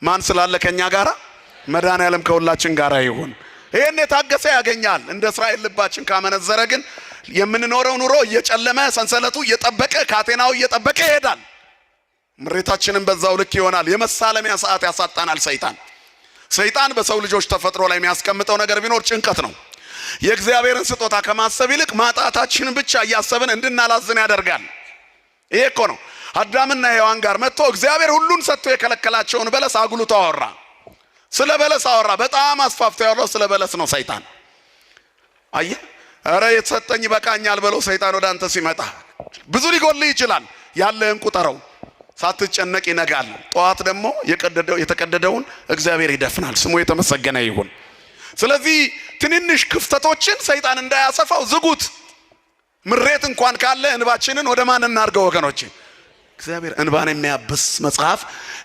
ማን ስላለ ከኛ ጋር? መድኃኔዓለም ከሁላችን ጋር ይሁን። ይሄን የታገሰ ያገኛል። እንደ እስራኤል ልባችን ካመነዘረ ግን የምንኖረው ኑሮ እየጨለመ ሰንሰለቱ እየጠበቀ ካቴናው እየጠበቀ ይሄዳል። ምሬታችንን በዛው ልክ ይሆናል። የመሳለሚያ ሰዓት ያሳጣናል ሰይጣን በሰው ልጆች ተፈጥሮ ላይ የሚያስቀምጠው ነገር ቢኖር ጭንቀት ነው። የእግዚአብሔርን ስጦታ ከማሰብ ይልቅ ማጣታችንን ብቻ እያሰብን እንድናላዝን ያደርጋል። ይሄ እኮ ነው አዳምና ሔዋን ጋር መጥቶ እግዚአብሔር ሁሉን ሰጥቶ የከለከላቸውን በለስ አጉልቶ አወራ። ስለ በለስ አወራ። በጣም አስፋፍቶ ያወራው ስለ በለስ ነው ሰይጣን። አየህ፣ ኧረ የተሰጠኝ ይበቃኛል ብለው ሰይጣን ወደ አንተ ሲመጣ ብዙ ሊጎልህ ይችላል። ያለህን ቁጠረው፣ ሳትጨነቅ ይነጋል። ጠዋት ደግሞ የተቀደደውን እግዚአብሔር ይደፍናል። ስሙ የተመሰገነ ይሁን። ስለዚህ ትንንሽ ክፍተቶችን ሰይጣን እንዳያሰፋው ዝጉት። ምሬት እንኳን ካለ እንባችንን ወደ ማን እናርገው ወገኖቼ? እግዚአብሔር እንባን የሚያብስ መጽሐፍ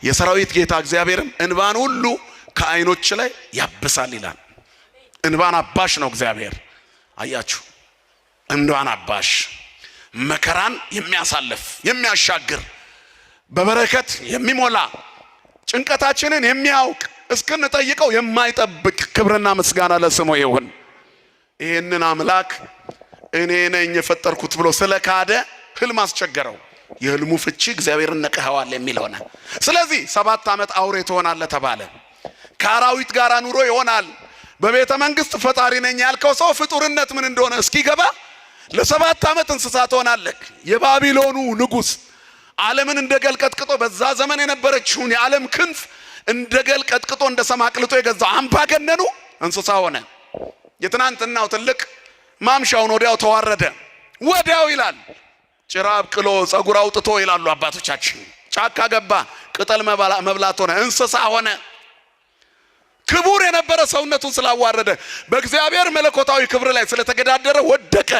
የሰራዊት ጌታ እግዚአብሔርም እንባን ሁሉ ከዓይኖች ላይ ያብሳል ይላል። እንባን አባሽ ነው እግዚአብሔር። አያችሁ፣ እንባን አባሽ፣ መከራን የሚያሳልፍ የሚያሻግር፣ በበረከት የሚሞላ ጭንቀታችንን የሚያውቅ እስክንጠይቀው የማይጠብቅ ክብርና ምስጋና ለስሙ ይሁን። ይህንን አምላክ እኔ ነኝ የፈጠርኩት ብሎ ስለካደ ህልም አስቸገረው። የህልሙ ፍቺ እግዚአብሔርን ነቀኸዋል የሚል ሆነ። ስለዚህ 7 ዓመት አውሬ ትሆናለህ ተባለ። ከአራዊት ጋር ኑሮ ይሆናል። በቤተ መንግስት ፈጣሪ ነኝ ያልከው ሰው ፍጡርነት ምን እንደሆነ እስኪገባ ለ7 ዓመት እንስሳ ትሆናለህ። የባቢሎኑ ንጉሥ ዓለምን እንደገል ቀጥቅጦ በዛ ዘመን የነበረችውን የዓለም ክንፍ እንደገል ቀጥቅጦ እንደ ሰም አቅልጦ የገዛው አምባገነኑ እንስሳ ሆነ። የትናንትናው ትልቅ ማምሻውን ወዲያው ተዋረደ። ወዲያው ይላል ጭራ አብቅሎ ጸጉር አውጥቶ ይላሉ አባቶቻችን። ጫካ ገባ፣ ቅጠል መብላት ሆነ፣ እንስሳ ሆነ። ክቡር የነበረ ሰውነቱን ስላዋረደ በእግዚአብሔር መለኮታዊ ክብር ላይ ስለተገዳደረ ወደቀ።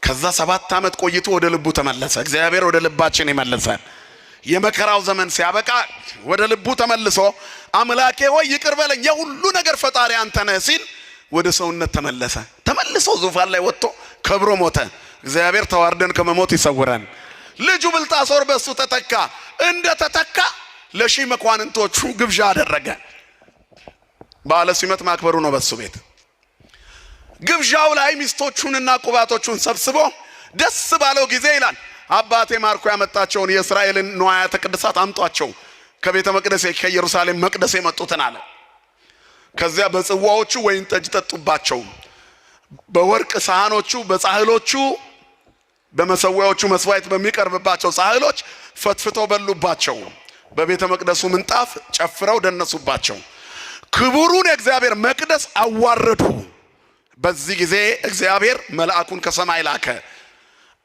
ከዛ 7 ዓመት ቆይቶ ወደ ልቡ ተመለሰ። እግዚአብሔር ወደ ልባችን ይመለሳል። የመከራው ዘመን ሲያበቃ ወደ ልቡ ተመልሶ አምላኬ ሆይ ይቅር በለኝ የሁሉ ነገር ፈጣሪ አንተ ነህ ሲል ወደ ሰውነት ተመለሰ። ተመልሶ ዙፋን ላይ ወጥቶ ከብሮ ሞተ። እግዚአብሔር ተዋርደን ከመሞት ይሰውረን። ልጁ ብልጣሶር በሱ ተተካ። እንደ ተተካ ለሺህ መኳንንቶቹ ግብዣ አደረገ። በዓለ ሲመት ማክበሩ ነው በሱ ቤት። ግብዣው ላይ ሚስቶቹንና ቁባቶቹን ሰብስቦ ደስ ባለው ጊዜ ይላል አባቴ ማርኮ ያመጣቸውን የእስራኤልን ንዋያተ ቅድሳት አምጧቸው ከቤተ መቅደስ ከኢየሩሳሌም መቅደስ የመጡትን አለ። ከዚያ በጽዋዎቹ ወይን ጠጅ ጠጡባቸው፣ በወርቅ ሳህኖቹ በጻህሎቹ በመሰዊያዎቹ መስዋዕት በሚቀርብባቸው ሳህሎች ፈትፍተው በሉባቸው፣ በቤተ መቅደሱ ምንጣፍ ጨፍረው ደነሱባቸው፣ ክቡሩን የእግዚአብሔር መቅደስ አዋረዱ። በዚህ ጊዜ እግዚአብሔር መልአኩን ከሰማይ ላከ።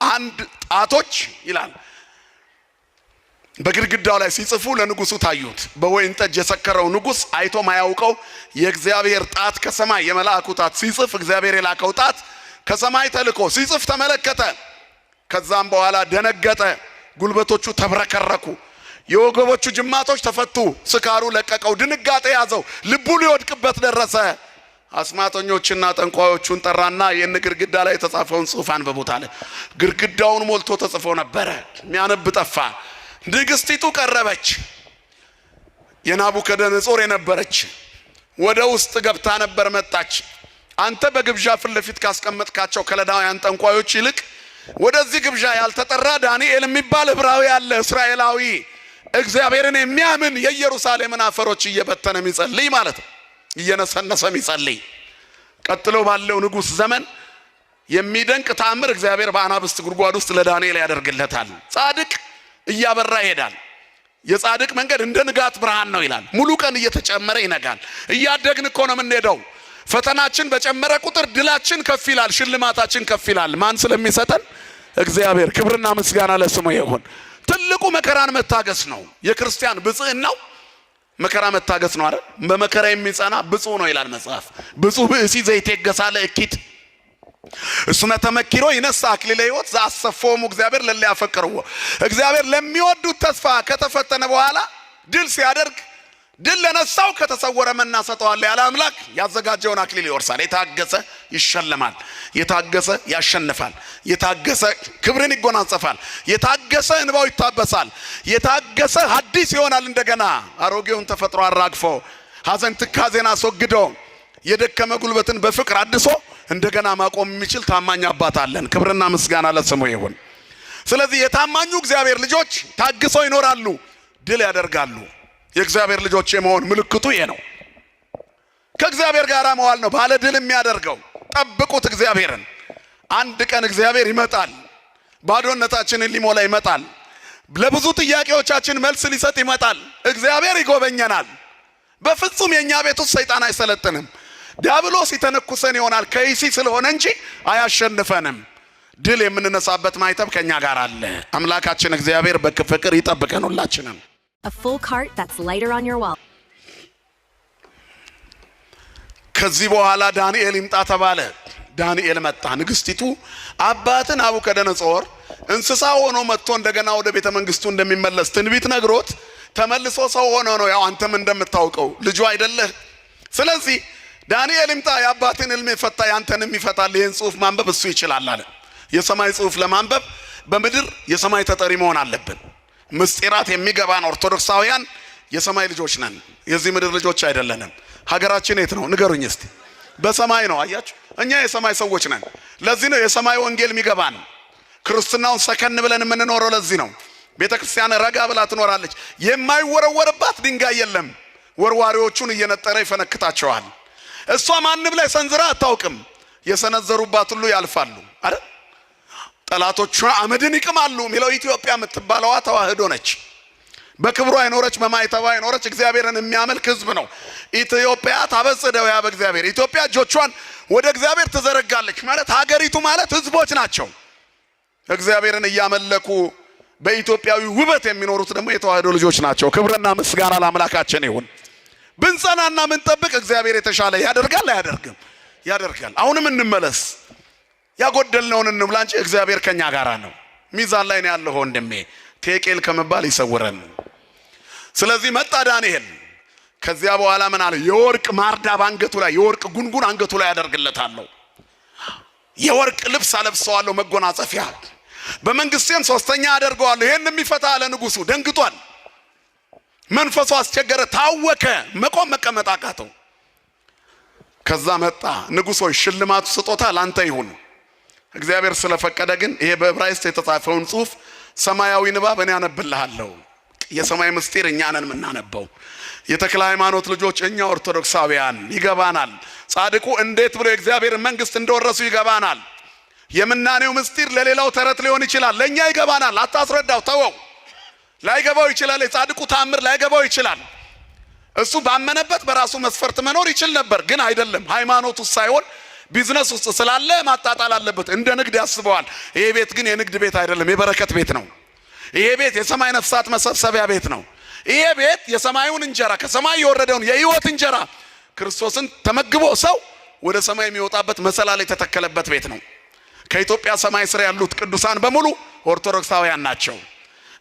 አንድ ጣቶች ይላል በግድግዳው ላይ ሲጽፉ ለንጉሱ ታዩት። በወይን ጠጅ የሰከረው ንጉስ አይቶ ማያውቀው የእግዚአብሔር ጣት ከሰማይ የመልአኩ ጣት ሲጽፍ እግዚአብሔር የላከው ጣት ከሰማይ ተልኮ ሲጽፍ ተመለከተ። ከዛም በኋላ ደነገጠ፣ ጉልበቶቹ ተብረከረኩ፣ የወገቦቹ ጅማቶች ተፈቱ፣ ስካሩ ለቀቀው፣ ድንጋጤ ያዘው፣ ልቡ ሊወድቅበት ደረሰ። አስማተኞችና ጠንቋዮቹን ጠራና የነ ግድግዳ ላይ የተጻፈውን ጽሑፍ አንብቡት አለ። ግድግዳውን ሞልቶ ተጽፎ ነበረ፣ የሚያነብ ጠፋ። ንግስቲቱ ቀረበች፣ የናቡከደነጾር የነበረች ወደ ውስጥ ገብታ ነበር። መጣች። አንተ በግብዣ ፊት ለፊት ካስቀመጥካቸው ከለዳውያን ጠንቋዮች ይልቅ ወደዚህ ግብዣ ያልተጠራ ዳንኤል የሚባል ዕብራዊ አለ፣ እስራኤላዊ፣ እግዚአብሔርን የሚያምን የኢየሩሳሌምን አፈሮች እየበተነ የሚጸልይ ማለት ነው፣ እየነሰነሰ የሚጸልይ። ቀጥሎ ባለው ንጉስ ዘመን የሚደንቅ ተአምር እግዚአብሔር በአናብስት ጉድጓድ ውስጥ ለዳንኤል ያደርግለታል። ጻድቅ እያበራ ይሄዳል። የጻድቅ መንገድ እንደ ንጋት ብርሃን ነው ይላል። ሙሉ ቀን እየተጨመረ ይነጋል። እያደግን እኮ ነው የምንሄደው። ፈተናችን በጨመረ ቁጥር ድላችን ከፍ ይላል፣ ሽልማታችን ከፍ ይላል። ማን ስለሚሰጠን? እግዚአብሔር። ክብርና ምስጋና ለስሙ ይሁን። ትልቁ መከራን መታገስ ነው። የክርስቲያን ብጽዕናው መከራ መታገስ ነው አይደል? በመከራ የሚጸና ብፁዕ ነው ይላል መጽሐፍ። ብፁዕ ብእሲ ዘይቴገሳለ እኪት እስመ ተመኪሮ ይነሳ አክሊለ ሕይወት ዘአሰፎሙ እግዚአብሔር ለለ ያፈቅርዎ። እግዚአብሔር ለሚወዱት ተስፋ ከተፈተነ በኋላ ድል ሲያደርግ ድል ለነሳው ከተሰወረ መና ሰጠዋለሁ ያለ አምላክ ያዘጋጀውን አክሊል ይወርሳል። የታገሰ ይሸለማል፣ የታገሰ ያሸንፋል፣ የታገሰ ክብርን ይጎናጸፋል፣ የታገሰ እንባው ይታበሳል፣ የታገሰ ሐዲስ ይሆናል። እንደገና አሮጌውን ተፈጥሮ አራግፎ ሐዘን ትካዜን አስወግዶ የደከመ ጉልበትን በፍቅር አድሶ እንደገና ማቆም የሚችል ታማኝ አባት አለን። ክብርና ምስጋና ለስሙ ይሁን። ስለዚህ የታማኙ እግዚአብሔር ልጆች ታግሰው ይኖራሉ፣ ድል ያደርጋሉ። የእግዚአብሔር ልጆች የመሆን ምልክቱ ይሄ ነው። ከእግዚአብሔር ጋር መዋል ነው ባለ ድል የሚያደርገው። ጠብቁት እግዚአብሔርን። አንድ ቀን እግዚአብሔር ይመጣል፣ ባዶነታችንን ሊሞላ ይመጣል፣ ለብዙ ጥያቄዎቻችን መልስ ሊሰጥ ይመጣል። እግዚአብሔር ይጎበኘናል። በፍጹም የኛ ቤት ውስጥ ሰይጣን አይሰለጥንም። ዲያብሎስ ይተነኩሰን ይሆናል ከይሲ ስለሆነ እንጂ አያሸንፈንም። ድል የምንነሳበት ማይተብ ከኛ ጋር አለ። አምላካችን እግዚአብሔር በፍቅር ይጠብቀን ሁላችንም። A full cart that's lighter on your wall. ከዚህ በኋላ ዳንኤል ይምጣ ተባለ። ዳንኤል መጣ። ንግስቲቱ አባትን ናቡከደነጾር እንስሳ ሆኖ መጥቶ እንደገና ወደ ቤተ መንግስቱ እንደሚመለስ ትንቢት ነግሮት ተመልሶ ሰው ሆኖ ነው። ያው አንተም እንደምታውቀው ልጁ አይደለህ። ስለዚህ ዳንኤል ይምጣ፣ የአባትን ሕልም ይፈታ፣ ያንተንም ይፈታል። ይህን ጽሑፍ ማንበብ እሱ ይችላል አለ። የሰማይ ጽሑፍ ለማንበብ በምድር የሰማይ ተጠሪ መሆን አለብን። ምስጢራት የሚገባን ኦርቶዶክሳውያን የሰማይ ልጆች ነን፣ የዚህ ምድር ልጆች አይደለንም። ሀገራችን የት ነው ንገሩኝ እስቲ? በሰማይ ነው። አያችሁ፣ እኛ የሰማይ ሰዎች ነን። ለዚህ ነው የሰማይ ወንጌል የሚገባን። ክርስትናውን ሰከን ብለን የምንኖረው ለዚህ ነው። ቤተ ክርስቲያን ረጋ ብላ ትኖራለች። የማይወረወርባት ድንጋይ የለም። ወርዋሪዎቹን እየነጠረ ይፈነክታቸዋል። እሷ ማንም ላይ ሰንዝራ አታውቅም። የሰነዘሩባት ሁሉ ያልፋሉ አይደል? ጠላቶቿ አመድን ይቅማሉ ሚለው ኢትዮጵያ የምትባለዋ ተዋህዶ ነች። በክብሯ አይኖረች፣ በማይተባ አይኖረች፣ እግዚአብሔርን የሚያመልክ ህዝብ ነው። ኢትዮጵያ ታበጽደው ያ በእግዚአብሔር ኢትዮጵያ እጆቿን ወደ እግዚአብሔር ትዘረጋለች ማለት ሀገሪቱ ማለት ህዝቦች ናቸው። እግዚአብሔርን እያመለኩ በኢትዮጵያዊ ውበት የሚኖሩት ደግሞ የተዋህዶ ልጆች ናቸው። ክብርና ምስጋና ለአምላካችን ይሁን። ብንጸናና ምንጠብቅ እግዚአብሔር የተሻለ ያደርጋል። አያደርግም? ያደርጋል። አሁንም እንመለስ፣ ያጎደልነውን እንብላ እንጂ እግዚአብሔር ከኛ ጋራ ነው። ሚዛን ላይ ነው ያለው ወንድሜ፣ ቴቄል ከመባል ይሰውረን። ስለዚህ መጣ ዳንኤል። ከዚያ በኋላ ምን አለ? የወርቅ ማርዳ ባንገቱ ላይ የወርቅ ጉንጉን አንገቱ ላይ ያደርግለታለሁ፣ የወርቅ ልብስ አለብሰዋለሁ፣ መጎናጸፊያ በመንግስቴም ሶስተኛ አደርገዋለሁ። ይሄን የሚፈታ አለ ንጉሱ። ደንግጧል። መንፈሱ አስቸገረ፣ ታወከ፣ መቆም መቀመጥ አቃተው። ከዛ መጣ ንጉሶች ሽልማቱ ስጦታ ላንተ ይሁን። እግዚአብሔር ስለፈቀደ ግን ይሄ በዕብራይስጥ የተጻፈውን ጽሑፍ ሰማያዊ ንባብ እኔ አነብልሃለሁ። የሰማይ ምስጢር እኛ ነን የምናነበው። የተክለ ሃይማኖት ልጆች እኛ ኦርቶዶክሳውያን ይገባናል። ጻድቁ እንዴት ብሎ የእግዚአብሔር መንግስት እንደወረሱ ይገባናል። የምናኔው ምስጢር ለሌላው ተረት ሊሆን ይችላል፣ ለኛ ይገባናል። አታስረዳው፣ ተወው። ላይገባው ይችላል። የጻድቁ ታምር ላይገባው ይችላል። እሱ ባመነበት በራሱ መስፈርት መኖር ይችል ነበር፣ ግን አይደለም። ሃይማኖቱ ሳይሆን ቢዝነስ ውስጥ ስላለ ማጣጣል አለበት። እንደ ንግድ ያስበዋል። ይሄ ቤት ግን የንግድ ቤት አይደለም፣ የበረከት ቤት ነው። ይሄ ቤት የሰማይ ነፍሳት መሰብሰቢያ ቤት ነው። ይሄ ቤት የሰማዩን እንጀራ ከሰማይ የወረደውን የሕይወት እንጀራ ክርስቶስን ተመግቦ ሰው ወደ ሰማይ የሚወጣበት መሰላል የተተከለበት ቤት ነው። ከኢትዮጵያ ሰማይ ስር ያሉት ቅዱሳን በሙሉ ኦርቶዶክሳውያን ናቸው።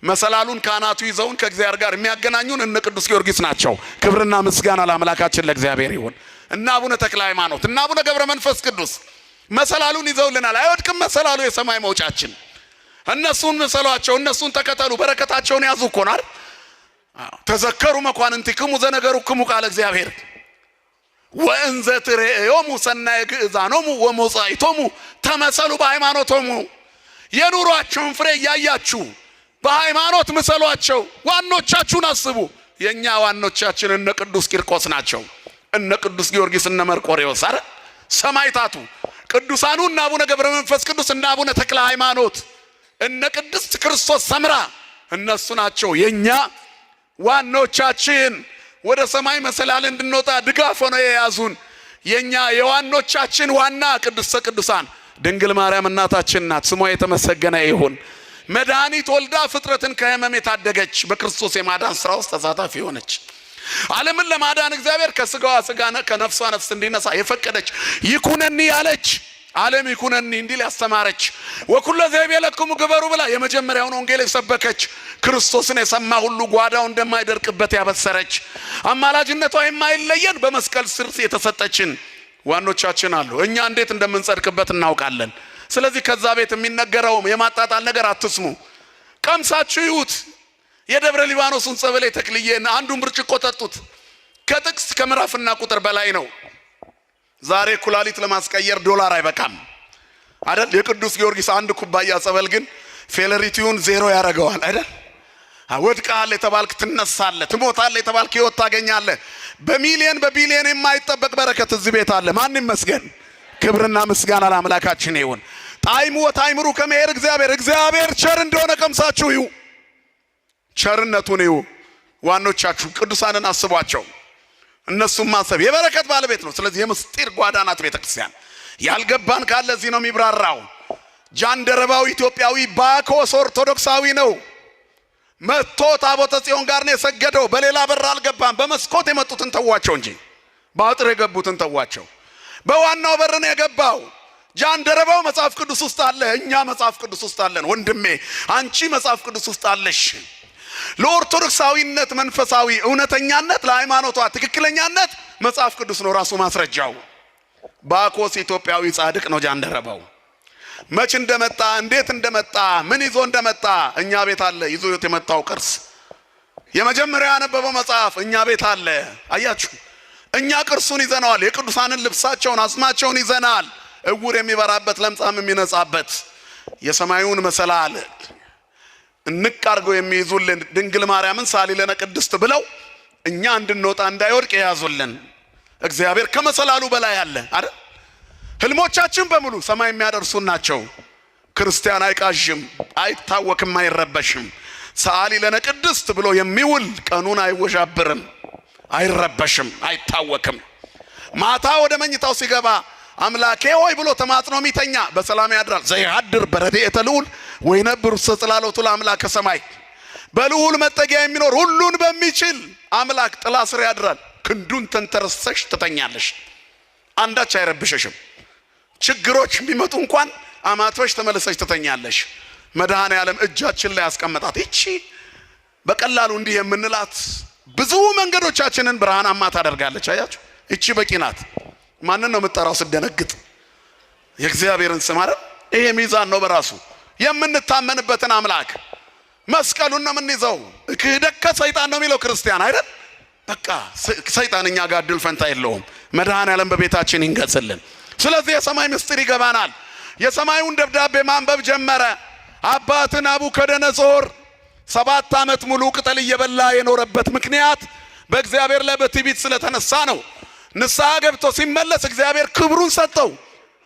መሰላሉን ካህናቱ ይዘውን ከእግዚአብሔር ጋር የሚያገናኙን እነ ቅዱስ ጊዮርጊስ ናቸው። ክብርና ምስጋና ለአምላካችን ለእግዚአብሔር ይሁን። እና አቡነ ተክለ ሃይማኖት እና አቡነ ገብረ መንፈስ ቅዱስ መሰላሉን ይዘውልናል። አይወድቅም መሰላሉ፣ የሰማይ መውጫችን። እነሱን መሰሏቸው፣ እነሱን ተከተሉ፣ በረከታቸውን ያዙ እኮ ነው። ተዘከሩ መኳንንቲክሙ ዘነገሩክሙ ቃለ እግዚአብሔር ወእንዘ ትሬዮሙ ሰናየ ግእዛኖሙ ወሞጻኢቶሙ ተመሰሉ በሃይማኖቶሙ። የኑሯቸውን ፍሬ እያያችሁ በሃይማኖት ምሰሏቸው። ዋኖቻችሁን አስቡ። የኛ ዋኖቻችን እነ ቅዱስ ቂርቆስ ናቸው፣ እነ ቅዱስ ጊዮርጊስ፣ እነ መርቆሬዎስ። አረ ሰማይታቱ ቅዱሳኑ እነ አቡነ ገብረ መንፈስ ቅዱስ፣ እነ አቡነ ተክለ ሃይማኖት፣ እነ ቅድስት ክርስቶስ ሰምራ፣ እነሱ ናቸው የኛ ዋኖቻችን። ወደ ሰማይ መሰላል እንድንወጣ ድጋፍ ሆነው የያዙን የኛ የዋኖቻችን ዋና ቅድስተ ቅዱሳን ድንግል ማርያም እናታችን ናት። ስሟ የተመሰገነ ይሁን። መድኃኒት ወልዳ ፍጥረትን ከሕመም የታደገች በክርስቶስ የማዳን ስራ ውስጥ ተሳታፊ ሆነች። ዓለምን ለማዳን እግዚአብሔር ከስጋዋ ስጋ ከነፍሷ ነፍስ እንዲነሳ የፈቀደች ይኩነኒ ያለች ዓለም ይኩነኒ እንዲል ያስተማረች ወኩለ ዘይቤለክሙ ግበሩ ብላ የመጀመሪያውን ወንጌል የሰበከች ክርስቶስን የሰማ ሁሉ ጓዳው እንደማይደርቅበት ያበሰረች አማላጅነቷ የማይለየን በመስቀል ስር የተሰጠችን ዋኖቻችን አሉ። እኛ እንዴት እንደምንጸድቅበት እናውቃለን። ስለዚህ ከዛ ቤት የሚነገረው የማጣጣል ነገር አትስሙ። ቀምሳችሁ ይዩት። የደብረ ሊባኖስን ጸበል ተክልዬን አንዱን ብርጭቆ ጠጡት። ከጥቅስ ከምዕራፍና ቁጥር በላይ ነው። ዛሬ ኩላሊት ለማስቀየር ዶላር አይበቃም አይደል? የቅዱስ ጊዮርጊስ አንድ ኩባያ ጸበል ግን ፌለሪቲውን ዜሮ ያደርገዋል አይደል? ወድቀሃል የተባልክ ትነሳለህ፣ ትሞታለህ የተባልክ ሕይወት ታገኛለህ። በሚሊየን በቢሊየን የማይጠበቅ በረከት እዚህ ቤት አለ። ማን ይመስገን? ክብርና ምስጋና ለአምላካችን ይሁን። ጣዕሙ ወታዕምሩ ከመሄድ እግዚአብሔር ቸር እንደሆነ ቀምሳችሁ ይዩ፣ ቸርነቱን ይዩ። ዋኖቻችሁ ቅዱሳንን አስቧቸው። እነሱም ማሰብ የበረከት ባለቤት ነው። ስለዚህ የምስጢር ጓዳ ናት ቤተክርስቲያን። ያልገባን ካለ እዚህ ነው የሚብራራው። ጃንደረባው ኢትዮጵያዊ ባኮስ ኦርቶዶክሳዊ ነው። መጥቶ ታቦተ ጽዮን ጋር ነው የሰገደው። በሌላ በር አልገባም። በመስኮት የመጡትን ተዋቸው እንጂ በአጥር የገቡትን ተዋቸው። በዋናው በር ነው የገባው። ጃንደረባው መጽሐፍ ቅዱስ ውስጥ አለ፣ እኛ መጽሐፍ ቅዱስ ውስጥ አለን። ወንድሜ አንቺ መጽሐፍ ቅዱስ ውስጥ አለሽ። ለኦርቶዶክሳዊነት መንፈሳዊ እውነተኛነት፣ ለሃይማኖቷ ትክክለኛነት መጽሐፍ ቅዱስ ነው ራሱ ማስረጃው። ባኮስ ኢትዮጵያዊ ጻድቅ ነው ጃንደረባው። መች እንደመጣ እንዴት እንደመጣ ምን ይዞ እንደመጣ እኛ ቤት አለ። ይዞት የመጣው ቅርስ የመጀመሪያ ያነበበው መጽሐፍ እኛ ቤት አለ። አያችሁ፣ እኛ ቅርሱን ይዘናል። የቅዱሳንን ልብሳቸውን አጽማቸውን ይዘናል። እውር የሚበራበት ለምጻም የሚነጻበት የሰማዩን መሰላል እንቅ አድርገው የሚይዙልን ድንግል ማርያምን ሳሊለነ ቅድስት ብለው እኛ እንድንወጣ እንዳይወድቅ የያዙልን እግዚአብሔር ከመሰላሉ በላይ አለ አይደል? ህልሞቻችን በሙሉ ሰማይ የሚያደርሱን ናቸው። ክርስቲያን አይቃዥም፣ አይታወክም፣ አይረበሽም። ሳሊለነ ቅድስት ብሎ የሚውል ቀኑን አይወዣብርም፣ አይረበሽም፣ አይታወክም። ማታ ወደ መኝታው ሲገባ አምላኬ ሆይ ብሎ ተማጽኖ የሚተኛ በሰላም ያድራል። ዘይሃድር በረድኤተ ልዑል ወይነብር ውስተ ጽላሎቱ ለአምላከ ሰማይ። በልዑል መጠጊያ የሚኖር ሁሉን በሚችል አምላክ ጥላ ስር ያድራል። ክንዱን ተንተርሰሽ ትተኛለሽ፣ አንዳች አይረብሽሽም። ችግሮች ቢመጡ እንኳን አማትበሽ ተመለሰሽ ትተኛለሽ። መድኃኔ ዓለም እጃችን ላይ ያስቀመጣት ይቺ በቀላሉ እንዲህ የምንላት ብዙ መንገዶቻችንን ብርሃናማ ታደርጋለች። አያችሁ፣ ይቺ በቂ ናት። ማንን ነው የምትጠራው ስትደነግጥ? የእግዚአብሔርን ስም አይደል? ይሄ ሚዛን ነው በራሱ። የምንታመንበትን አምላክ መስቀሉን ነው የምንይዘው። ክህደከ ሰይጣን ነው የሚለው ክርስቲያን አይደል? በቃ ሰይጣን እኛ ጋር ድል ፈንታ የለውም። መድኃኔዓለም በቤታችን ይንገስልን። ስለዚህ የሰማይ ምስጢር ይገባናል። የሰማዩን ደብዳቤ ማንበብ ጀመረ። አባት ናቡከደነጾር 7 ዓመት ሙሉ ቅጠል እየበላ የኖረበት ምክንያት በእግዚአብሔር ላይ በትዕቢት ስለተነሳ ነው። ንስሐ ገብቶ ሲመለስ እግዚአብሔር ክብሩን ሰጠው።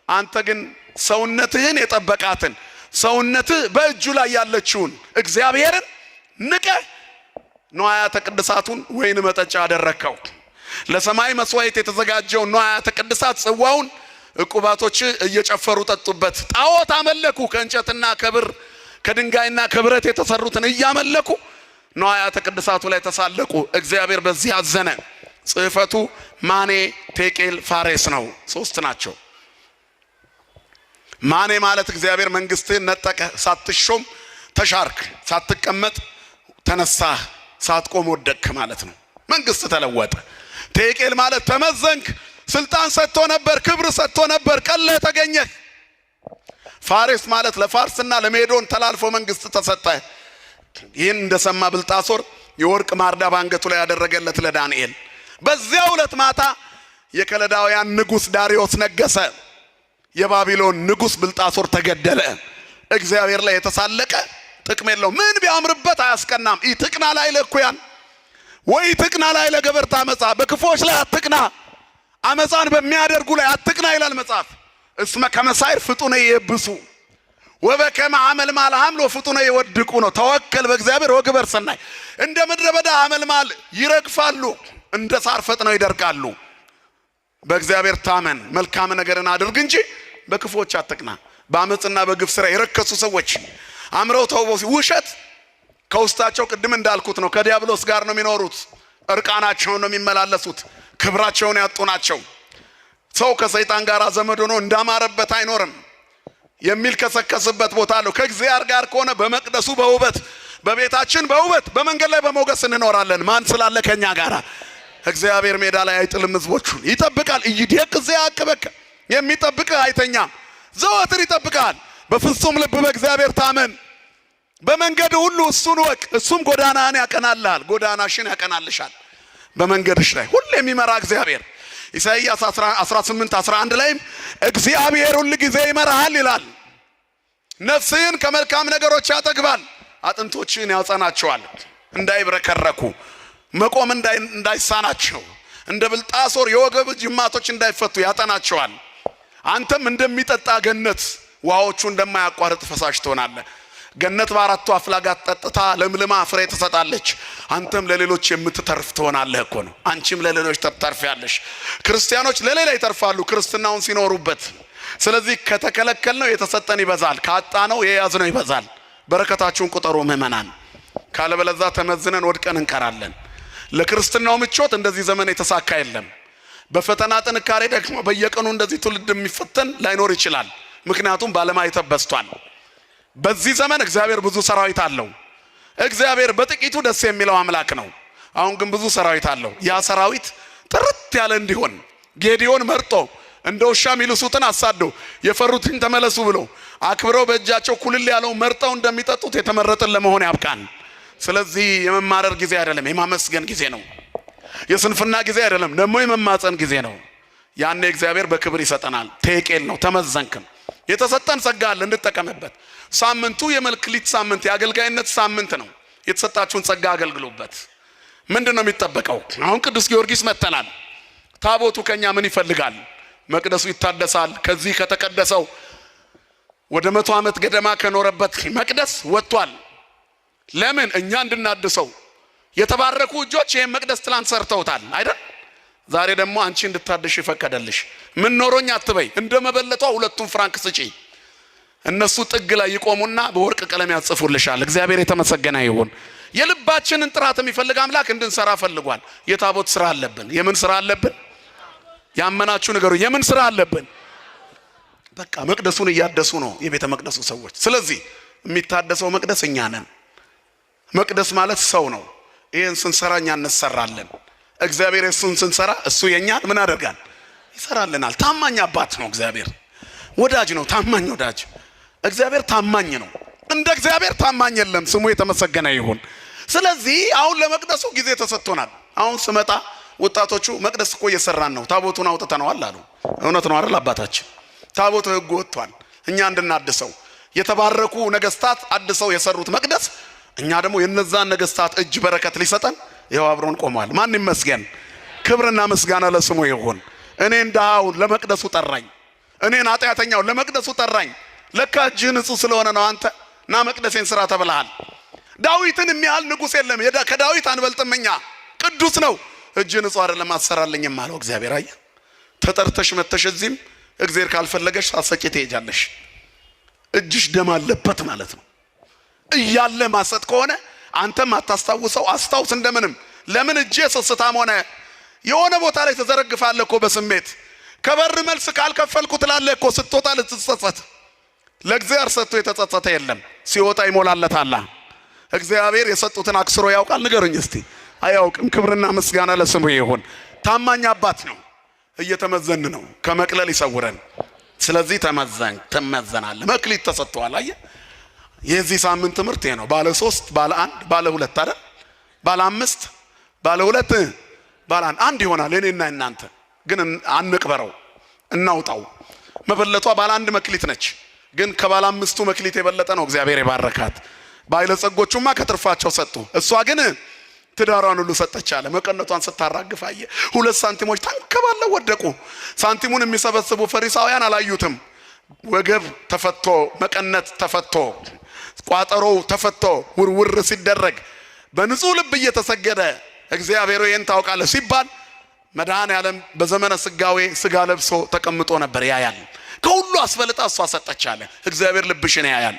አንተ ግን ሰውነትህን የጠበቃትን ሰውነትህ በእጁ ላይ ያለችውን እግዚአብሔርን ንቀህ ንዋያተ ቅድሳቱን ወይን መጠጫ አደረከው። ለሰማይ መስዋዕት የተዘጋጀው ንዋያተ ቅድሳት ጽዋውን ዕቁባቶች እየጨፈሩ ጠጡበት። ጣዖት አመለኩ። ከእንጨትና ከብር ከድንጋይና ከብረት የተሰሩትን እያመለኩ ንዋያተ ቅድሳቱ ላይ ተሳለቁ። እግዚአብሔር በዚህ አዘነ። ጽሕፈቱ ማኔ፣ ቴቄል፣ ፋሬስ ነው። 3 ናቸው። ማኔ ማለት እግዚአብሔር መንግስትህን ነጠቀ፣ ሳትሾም ተሻርክ፣ ሳትቀመጥ ተነሳህ፣ ሳትቆም ወደቅክ ማለት ነው። መንግስት ተለወጠ። ቴቄል ማለት ተመዘንክ፣ ስልጣን ሰጥቶ ነበር፣ ክብር ሰጥቶ ነበር፣ ቀለህ ተገኘህ። ፋሬስ ማለት ለፋርስና ለሜዶን ተላልፎ መንግስት ተሰጠ። ይህን እንደሰማ ብልጣሶር የወርቅ ማርዳ ባንገቱ ላይ ያደረገለት ለዳንኤል። በዚያው ዕለት ማታ የከለዳውያን ንጉስ ዳሪዮስ ነገሰ። የባቢሎን ንጉስ ብልጣሶር ተገደለ። እግዚአብሔር ላይ የተሳለቀ ጥቅም የለው። ምን ቢያምርበት አያስቀናም። ኢትቅና ላይ ለኩያን ወይ ትቅና ላይ ለገበርታ አመጻ። በክፎች ላይ አትቅና፣ አመጻን በሚያደርጉ ላይ አትቅና ይላል መጽሐፍ። እስመ ከመሳይር ፍጡነ ይብሱ ወበከመ አመልማል ሐምሎ ፍጡነ ይወድቁ ነው። ተወከል በእግዚአብሔር ወግበር ሰናይ። እንደ ምድረ በዳ አመልማል ይረግፋሉ፣ እንደ ሳር ፈጥነው ይደርቃሉ። በእግዚአብሔር ታመን፣ መልካም ነገርን አድርግ እንጂ በክፎች አትቅና። በአመጽና በግፍ ስራ የረከሱ ሰዎች አምረው ተውበው ውሸት ከውስጣቸው ቅድም እንዳልኩት ነው። ከዲያብሎስ ጋር ነው የሚኖሩት። እርቃናቸውን ነው የሚመላለሱት። ክብራቸውን ያጡ ናቸው። ሰው ከሰይጣን ጋር ዘመድ ሆኖ እንዳማረበት አይኖርም። የሚል ከሰከስበት ቦታ አለው። ከእግዚአብሔር ጋር ከሆነ በመቅደሱ በውበት፣ በቤታችን በውበት፣ በመንገድ ላይ በሞገስ እንኖራለን። ማን ስላለ ከኛ ጋራ? እግዚአብሔር ሜዳ ላይ አይጥልም፣ ህዝቦቹን ይጠብቃል። ይደቅ ዘያቅበከ የሚጠብቅህ አይተኛም፣ ዘወትር ይጠብቃል። በፍጹም ልብ በእግዚአብሔር ታመን፣ በመንገድ ሁሉ እሱን ወቅ፣ እሱም ጎዳናህን ያቀናልሃል፣ ጎዳናሽን ያቀናልሻል። በመንገድሽ ላይ ሁሉ የሚመራ እግዚአብሔር። ኢሳይያስ 18:11 ላይም እግዚአብሔር ሁሉ ጊዜ ይመራሃል ይላል። ነፍስህን ከመልካም ነገሮች ያጠግባል፣ አጥንቶችህን ያጸናቸዋል፣ እንዳይብረከረኩ መቆም እንዳይሳናቸው፣ እንደ ብልጣሶር የወገብ ጅማቶች እንዳይፈቱ ያጠናቸዋል። አንተም እንደሚጠጣ ገነት ውሃዎቹ እንደማያቋርጥ ፈሳሽ ትሆናለህ። ገነት በአራቱ አፍላጋት ጠጥታ ለምልማ ፍሬ ትሰጣለች። አንተም ለሌሎች የምትተርፍ ትሆናለህ እኮ ነው። አንቺም ለሌሎች ትተርፊያለሽ። ክርስቲያኖች ለሌላ ይተርፋሉ ክርስትናውን ሲኖሩበት። ስለዚህ ከተከለከልነው የተሰጠን ይበዛል፣ ካጣነው የያዝነው ይበዛል። በረከታችሁን ቁጠሩ ምእመናን፣ ካለበለዚያ ተመዝነን ወድቀን እንቀራለን። ለክርስትናው ምቾት እንደዚህ ዘመን የተሳካ የለም። በፈተና ጥንካሬ ደግሞ በየቀኑ እንደዚህ ትውልድ የሚፈተን ላይኖር ይችላል። ምክንያቱም ባለማይተብ በዝቷል። በዚህ ዘመን እግዚአብሔር ብዙ ሰራዊት አለው። እግዚአብሔር በጥቂቱ ደስ የሚለው አምላክ ነው። አሁን ግን ብዙ ሰራዊት አለው። ያ ሰራዊት ጥርት ያለ እንዲሆን ጌዲዮን መርጦ እንደ ውሻ የሚልሱትን አሳዶ የፈሩትን ተመለሱ ብሎ አክብረው በእጃቸው ኩልል ያለው መርጠው እንደሚጠጡት የተመረጠን ለመሆን ያብቃን። ስለዚህ የመማረር ጊዜ አይደለም፣ የማመስገን ጊዜ ነው። የስንፍና ጊዜ አይደለም፣ ደግሞ የመማፀን ጊዜ ነው። ያኔ እግዚአብሔር በክብር ይሰጠናል። ቴቄል ነው፣ ተመዘንክም። የተሰጠን ጸጋ አለ እንድጠቀምበት። ሳምንቱ የመልክሊት ሳምንት የአገልጋይነት ሳምንት ነው። የተሰጣችሁን ጸጋ አገልግሉበት። ምንድነው የሚጠበቀው? አሁን ቅዱስ ጊዮርጊስ መተናል። ታቦቱ ከኛ ምን ይፈልጋል? መቅደሱ ይታደሳል። ከዚህ ከተቀደሰው ወደ 100 ዓመት ገደማ ከኖረበት መቅደስ ወጥቷል። ለምን? እኛ እንድናድሰው። የተባረኩ እጆች ይሄን መቅደስ ትላንት ሰርተውታል አይደል? ዛሬ ደግሞ አንቺ እንድታድሽ ይፈቀደልሽ። ምን ኖሮኝ አትበይ። እንደመበለቷ 2 ፍራንክ ስጪ። እነሱ ጥግ ላይ ይቆሙና በወርቅ ቀለም ያጽፉልሻል። እግዚአብሔር የተመሰገነ ይሁን። የልባችንን ጥራት የሚፈልግ አምላክ እንድንሰራ ፈልጓል። የታቦት ስራ አለብን። የምን ስራ አለብን? ያመናችሁ ነገሩ የምን ስራ አለብን? በቃ መቅደሱን እያደሱ ነው የቤተ መቅደሱ ሰዎች። ስለዚህ የሚታደሰው መቅደስ እኛ ነን። መቅደስ ማለት ሰው ነው። ይሄን ስንሰራ እኛ እንሰራለን። እግዚአብሔር እሱን ስንሰራ እሱ የኛን ምን አደርጋል? ይሰራልናል። ታማኝ አባት ነው እግዚአብሔር። ወዳጅ ነው፣ ታማኝ ወዳጅ። እግዚአብሔር ታማኝ ነው። እንደ እግዚአብሔር ታማኝ የለም። ስሙ የተመሰገነ ይሁን። ስለዚህ አሁን ለመቅደሱ ጊዜ ተሰጥቶናል። አሁን ስመጣ ወጣቶቹ መቅደስ እኮ እየሰራን ነው፣ ታቦቱን አውጥተነዋል አሉ። እውነት ነው አይደል አባታችን? ታቦቱ ሕግ ወጥቷል፣ እኛ እንድናድሰው የተባረኩ ነገስታት አድሰው የሰሩት መቅደስ፣ እኛ ደግሞ የነዛን ነገስታት እጅ በረከት ሊሰጠን ይኸው አብሮን ቆሟል። ማን ይመስገን? ክብርና ምስጋና ለስሙ ይሁን። እኔን ድሃውን ለመቅደሱ ጠራኝ፣ እኔን ኃጢአተኛው ለመቅደሱ ጠራኝ። ለካ እጅህ ንጹህ ስለሆነ ነው አንተ ና መቅደሴን ስራ ተብለሃል። ዳዊትን የሚያህል ንጉሥ የለም፣ ከዳዊት አንበልጥም እኛ። ቅዱስ ነው፣ እጅህ ንጹህ አይደለም አሰራልኝም አለው እግዚአብሔር። አየህ ተጠርተሽ መተሽ እዚህም እግዚአብሔር ካልፈለገሽ ሳሰቂ ትሄጃለሽ። እጅሽ ደም አለበት ማለት ነው። እያለ ማሰጥ ከሆነ አንተም አታስታውሰው፣ አስታውስ እንደምንም። ለምን እጄ ስስታም ሆነ? የሆነ ቦታ ላይ ተዘረግፋለህ እኮ በስሜት። ከበር መልስ ካልከፈልኩ ትላለህ እኮ ስትወጣ ልትጸጸት። ለእግዚአብሔር ሰጥቶ የተጸጸተ የለም፣ ሲወጣ ይሞላለታል። እግዚአብሔር የሰጡትን አክስሮ ያውቃል? ንገሩኝ እስቲ። አያውቅም። ክብርና ምስጋና ለስሙ ይሁን። ታማኝ አባት ነው። እየተመዘን ነው፣ ከመቅለል ይሰውረን። ስለዚህ ተመዘናል። መክሊት ተሰጥቷል። አየህ የዚህ ሳምንት ትምህርት ይሄ ነው። ባለ 3 ባለ 1 ባለ 2 አይደል? ባለ 5 ባለ 2 ባለ 1 ይሆናል። እኔና እናንተ ግን አንቅበረው፣ እናውጣው። መበለቷ ባለ 1 መክሊት ነች፣ ግን ከባለ 5ቱ መክሊት የበለጠ ነው እግዚአብሔር የባረካት። ባለጸጎቹማ ከትርፋቸው ሰጡ፣ እሷ ግን ትዳሯን ሁሉ ሰጠች አለ። መቀነቷን ስታራግፍ አየ። 2 ሳንቲሞች ተንከባለው ወደቁ። ሳንቲሙን የሚሰበስቡ ፈሪሳውያን አላዩትም። ወገብ ተፈቶ መቀነት ተፈቶ ቋጠሮው ተፈቶ ውርውር ሲደረግ በንጹህ ልብ እየተሰገደ እግዚአብሔር ይህን ታውቃለህ ሲባል መድኃኔዓለም በዘመነ ስጋዌ ስጋ ለብሶ ተቀምጦ ነበር ያያል። ከሁሉ አስፈልጣ እሷ ሰጠች አለ። እግዚአብሔር ልብሽን ያያል።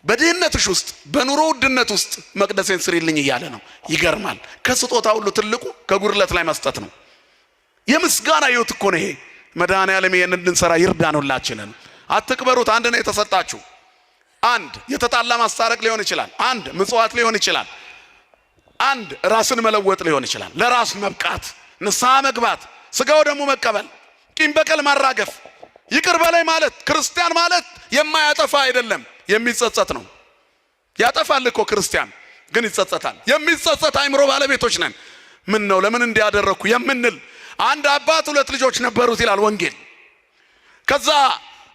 በድህነትሽ ውስጥ በኑሮ ውድነት ውስጥ መቅደሴን ስሪልኝ እያለ ነው። ይገርማል። ከስጦታ ሁሉ ትልቁ ከጉድለት ላይ መስጠት ነው። የምስጋና ሕይወት እኮ ነው ይሄ። መድኃኔዓለም ይሄን እንድንሰራ ይርዳን ሁላችንን። አትቅበሩት። አንድ ነው የተሰጣችሁ። አንድ የተጣላ ማስታረቅ ሊሆን ይችላል። አንድ ምጽዋት ሊሆን ይችላል። አንድ ራስን መለወጥ ሊሆን ይችላል። ለራስ መብቃት፣ ንስሐ መግባት፣ ስጋው ደግሞ መቀበል፣ ቂም በቀል ማራገፍ፣ ይቅር በላይ ማለት። ክርስቲያን ማለት የማያጠፋ አይደለም፣ የሚጸጸት ነው። ያጠፋል እኮ ክርስቲያን ግን ይጸጸታል። የሚጸጸት አይምሮ ባለቤቶች ነን። ምን ነው ለምን እንዲያደረኩ የምንል። አንድ አባት 2 ልጆች ነበሩት ይላል ወንጌል። ከዛ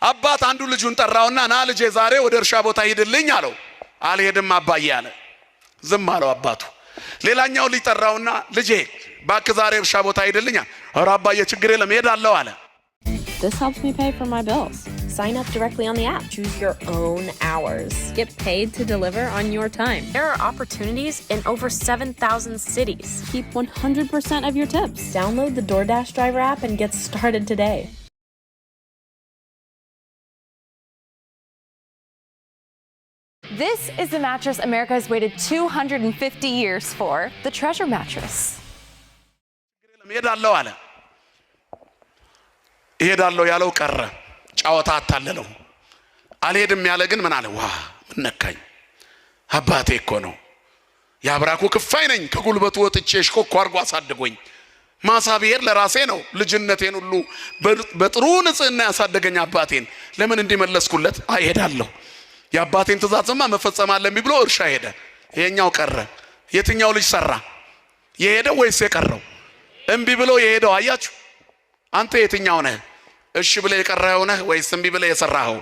አባት አንዱ ልጁን ጠራውና ና ልጄ ዛሬ ወደ እርሻ ቦታ ሂድልኝ አለው። አልሄድም አባዬ አለ። ዝም አለው አባቱ። ሌላኛው ልጅ ጠራውና ልጄ እባክህ ዛሬ እርሻ ቦታ ሂድልኝ። ኧረ አባዬ ችግር የለም እሄዳለሁ አለ። This helps me pay for my bills. Sign up directly on the app. Choose your own hours. Get paid to deliver on your time. There are opportunities in over 7,000 cities. Keep 100% of your tips. Download the DoorDash driver app and get started today. This is the mattress America has waited 250 years for, the Treasure Mattress. እሄዳለሁ ያለው ቀረ። ጫወታ አታለለው። አልሄድም ያለ ግን ምን አለ? ዋ ምን ነካኝ? አባቴ እኮ ነው፣ ያብራኩ ክፋይ ነኝ። ከጉልበቱ ወጥቼ እሽኮኮ አድርጎ አሳድጎኝ። ማሳ ብሄድ ለራሴ ነው። ልጅነቴን ሁሉ በጥሩ ንጽህና ያሳደገኝ አባቴን ለምን እንዲመለስኩለት? አይሄዳለሁ። የአባቴን ትእዛዝማ መፈጸም አለብኝ ብሎ እርሻ ሄደ። ይሄኛው ቀረ። የትኛው ልጅ ሰራ? የሄደው ወይስ የቀረው? እምቢ ብሎ የሄደው። አያችሁ? አንተ የትኛው ነህ? እሺ ብለ የቀረኸው ነህ ወይስ እምቢ ብለ የሰራኸው?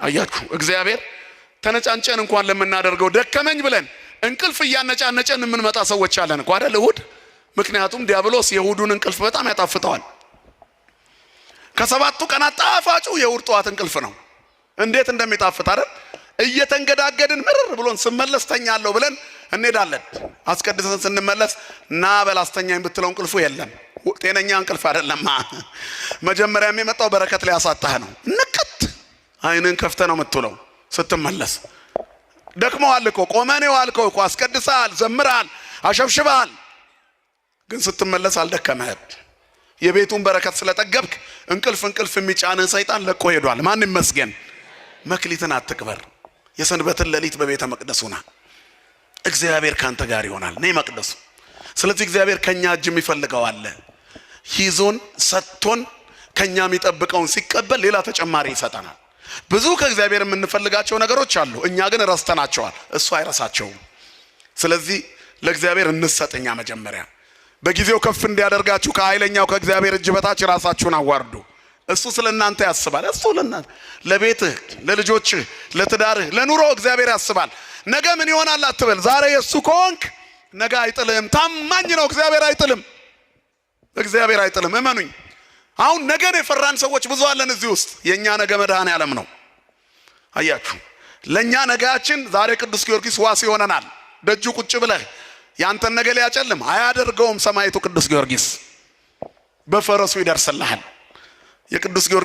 አያችሁ? እግዚአብሔር ተነጫንጨን እንኳን ለምናደርገው ደከመኝ ብለን እንቅልፍ እያነጫነጨን የምንመጣ ሰዎች አለን እኮ አይደል? እሁድ። ምክንያቱም ዲያብሎስ የእሁዱን እንቅልፍ በጣም ያጣፍጠዋል። ከ7ቱ ቀናት ጣፋጩ የእሁድ ጠዋት እንቅልፍ ነው። እንዴት እንደሚጣፍጥ አይደል? እየተንገዳገድን ምርር ብሎን ስመለስ ተኛለሁ ብለን እንሄዳለን። አስቀድሰን ስንመለስ ና በላስተኛኝ ብትለው እንቅልፉ የለም። ጤነኛ እንቅልፍ አይደለም። መጀመሪያ የሚመጣው በረከት ላይ ያሳጣህ ነው። ንቀት አይንን ከፍተ ነው የምትውለው ስትመለስ። ደክመዋል እኮ ቆመኔው አልከው እኮ አስቀድሰሃል፣ ዘምረሃል፣ አሸብሽበሃል፣ ግን ስትመለስ አልደከመህም። የቤቱን በረከት ስለጠገብክ እንቅልፍ የሚጫንህ ሰይጣን ለቆ ሄዷል። ማን ይመስገን። መክሊትን አትቅበር። የሰንበትን ሌሊት በቤተ መቅደሱ ና። እግዚአብሔር ካንተ ጋር ይሆናል። ነይ መቅደሱ። ስለዚህ እግዚአብሔር ከኛ እጅ የሚፈልገው አለ። ይዞን ሰጥቶን ከኛ የሚጠብቀውን ሲቀበል ሌላ ተጨማሪ ይሰጠናል። ብዙ ከእግዚአብሔር የምንፈልጋቸው ነገሮች አሉ፣ እኛ ግን ረስተናቸዋል። እሱ አይረሳቸውም። ስለዚህ ለእግዚአብሔር እንሰጥኛ መጀመሪያ በጊዜው ከፍ እንዲያደርጋችሁ ከኃይለኛው ከእግዚአብሔር እጅ በታች ራሳችሁን አዋርዱ። እሱ ስለናንተ ያስባል። እሱ ለናንተ ለቤትህ፣ ለልጆችህ፣ ለትዳርህ፣ ለኑሮ እግዚአብሔር ያስባል። ነገ ምን ይሆናል አትበል። ዛሬ የሱ ከሆንክ ነገ አይጥልም። ታማኝ ነው እግዚአብሔር፣ አይጥልም። እግዚአብሔር አይጥልም። እመኑኝ። አሁን ነገን የፈራን ሰዎች ብዙ አለን እዚህ ውስጥ። የኛ ነገ መድኃኔዓለም ነው። አያችሁ፣ ለኛ ነገያችን ዛሬ ቅዱስ ጊዮርጊስ ዋስ ይሆነናል። ደጁ ቁጭ ብለህ ያንተን ነገ ሊያጨልም አያደርገውም። ሰማዕቱ ቅዱስ ጊዮርጊስ በፈረሱ ይደርስልሃል። የቅዱስ ጊዮርጊስ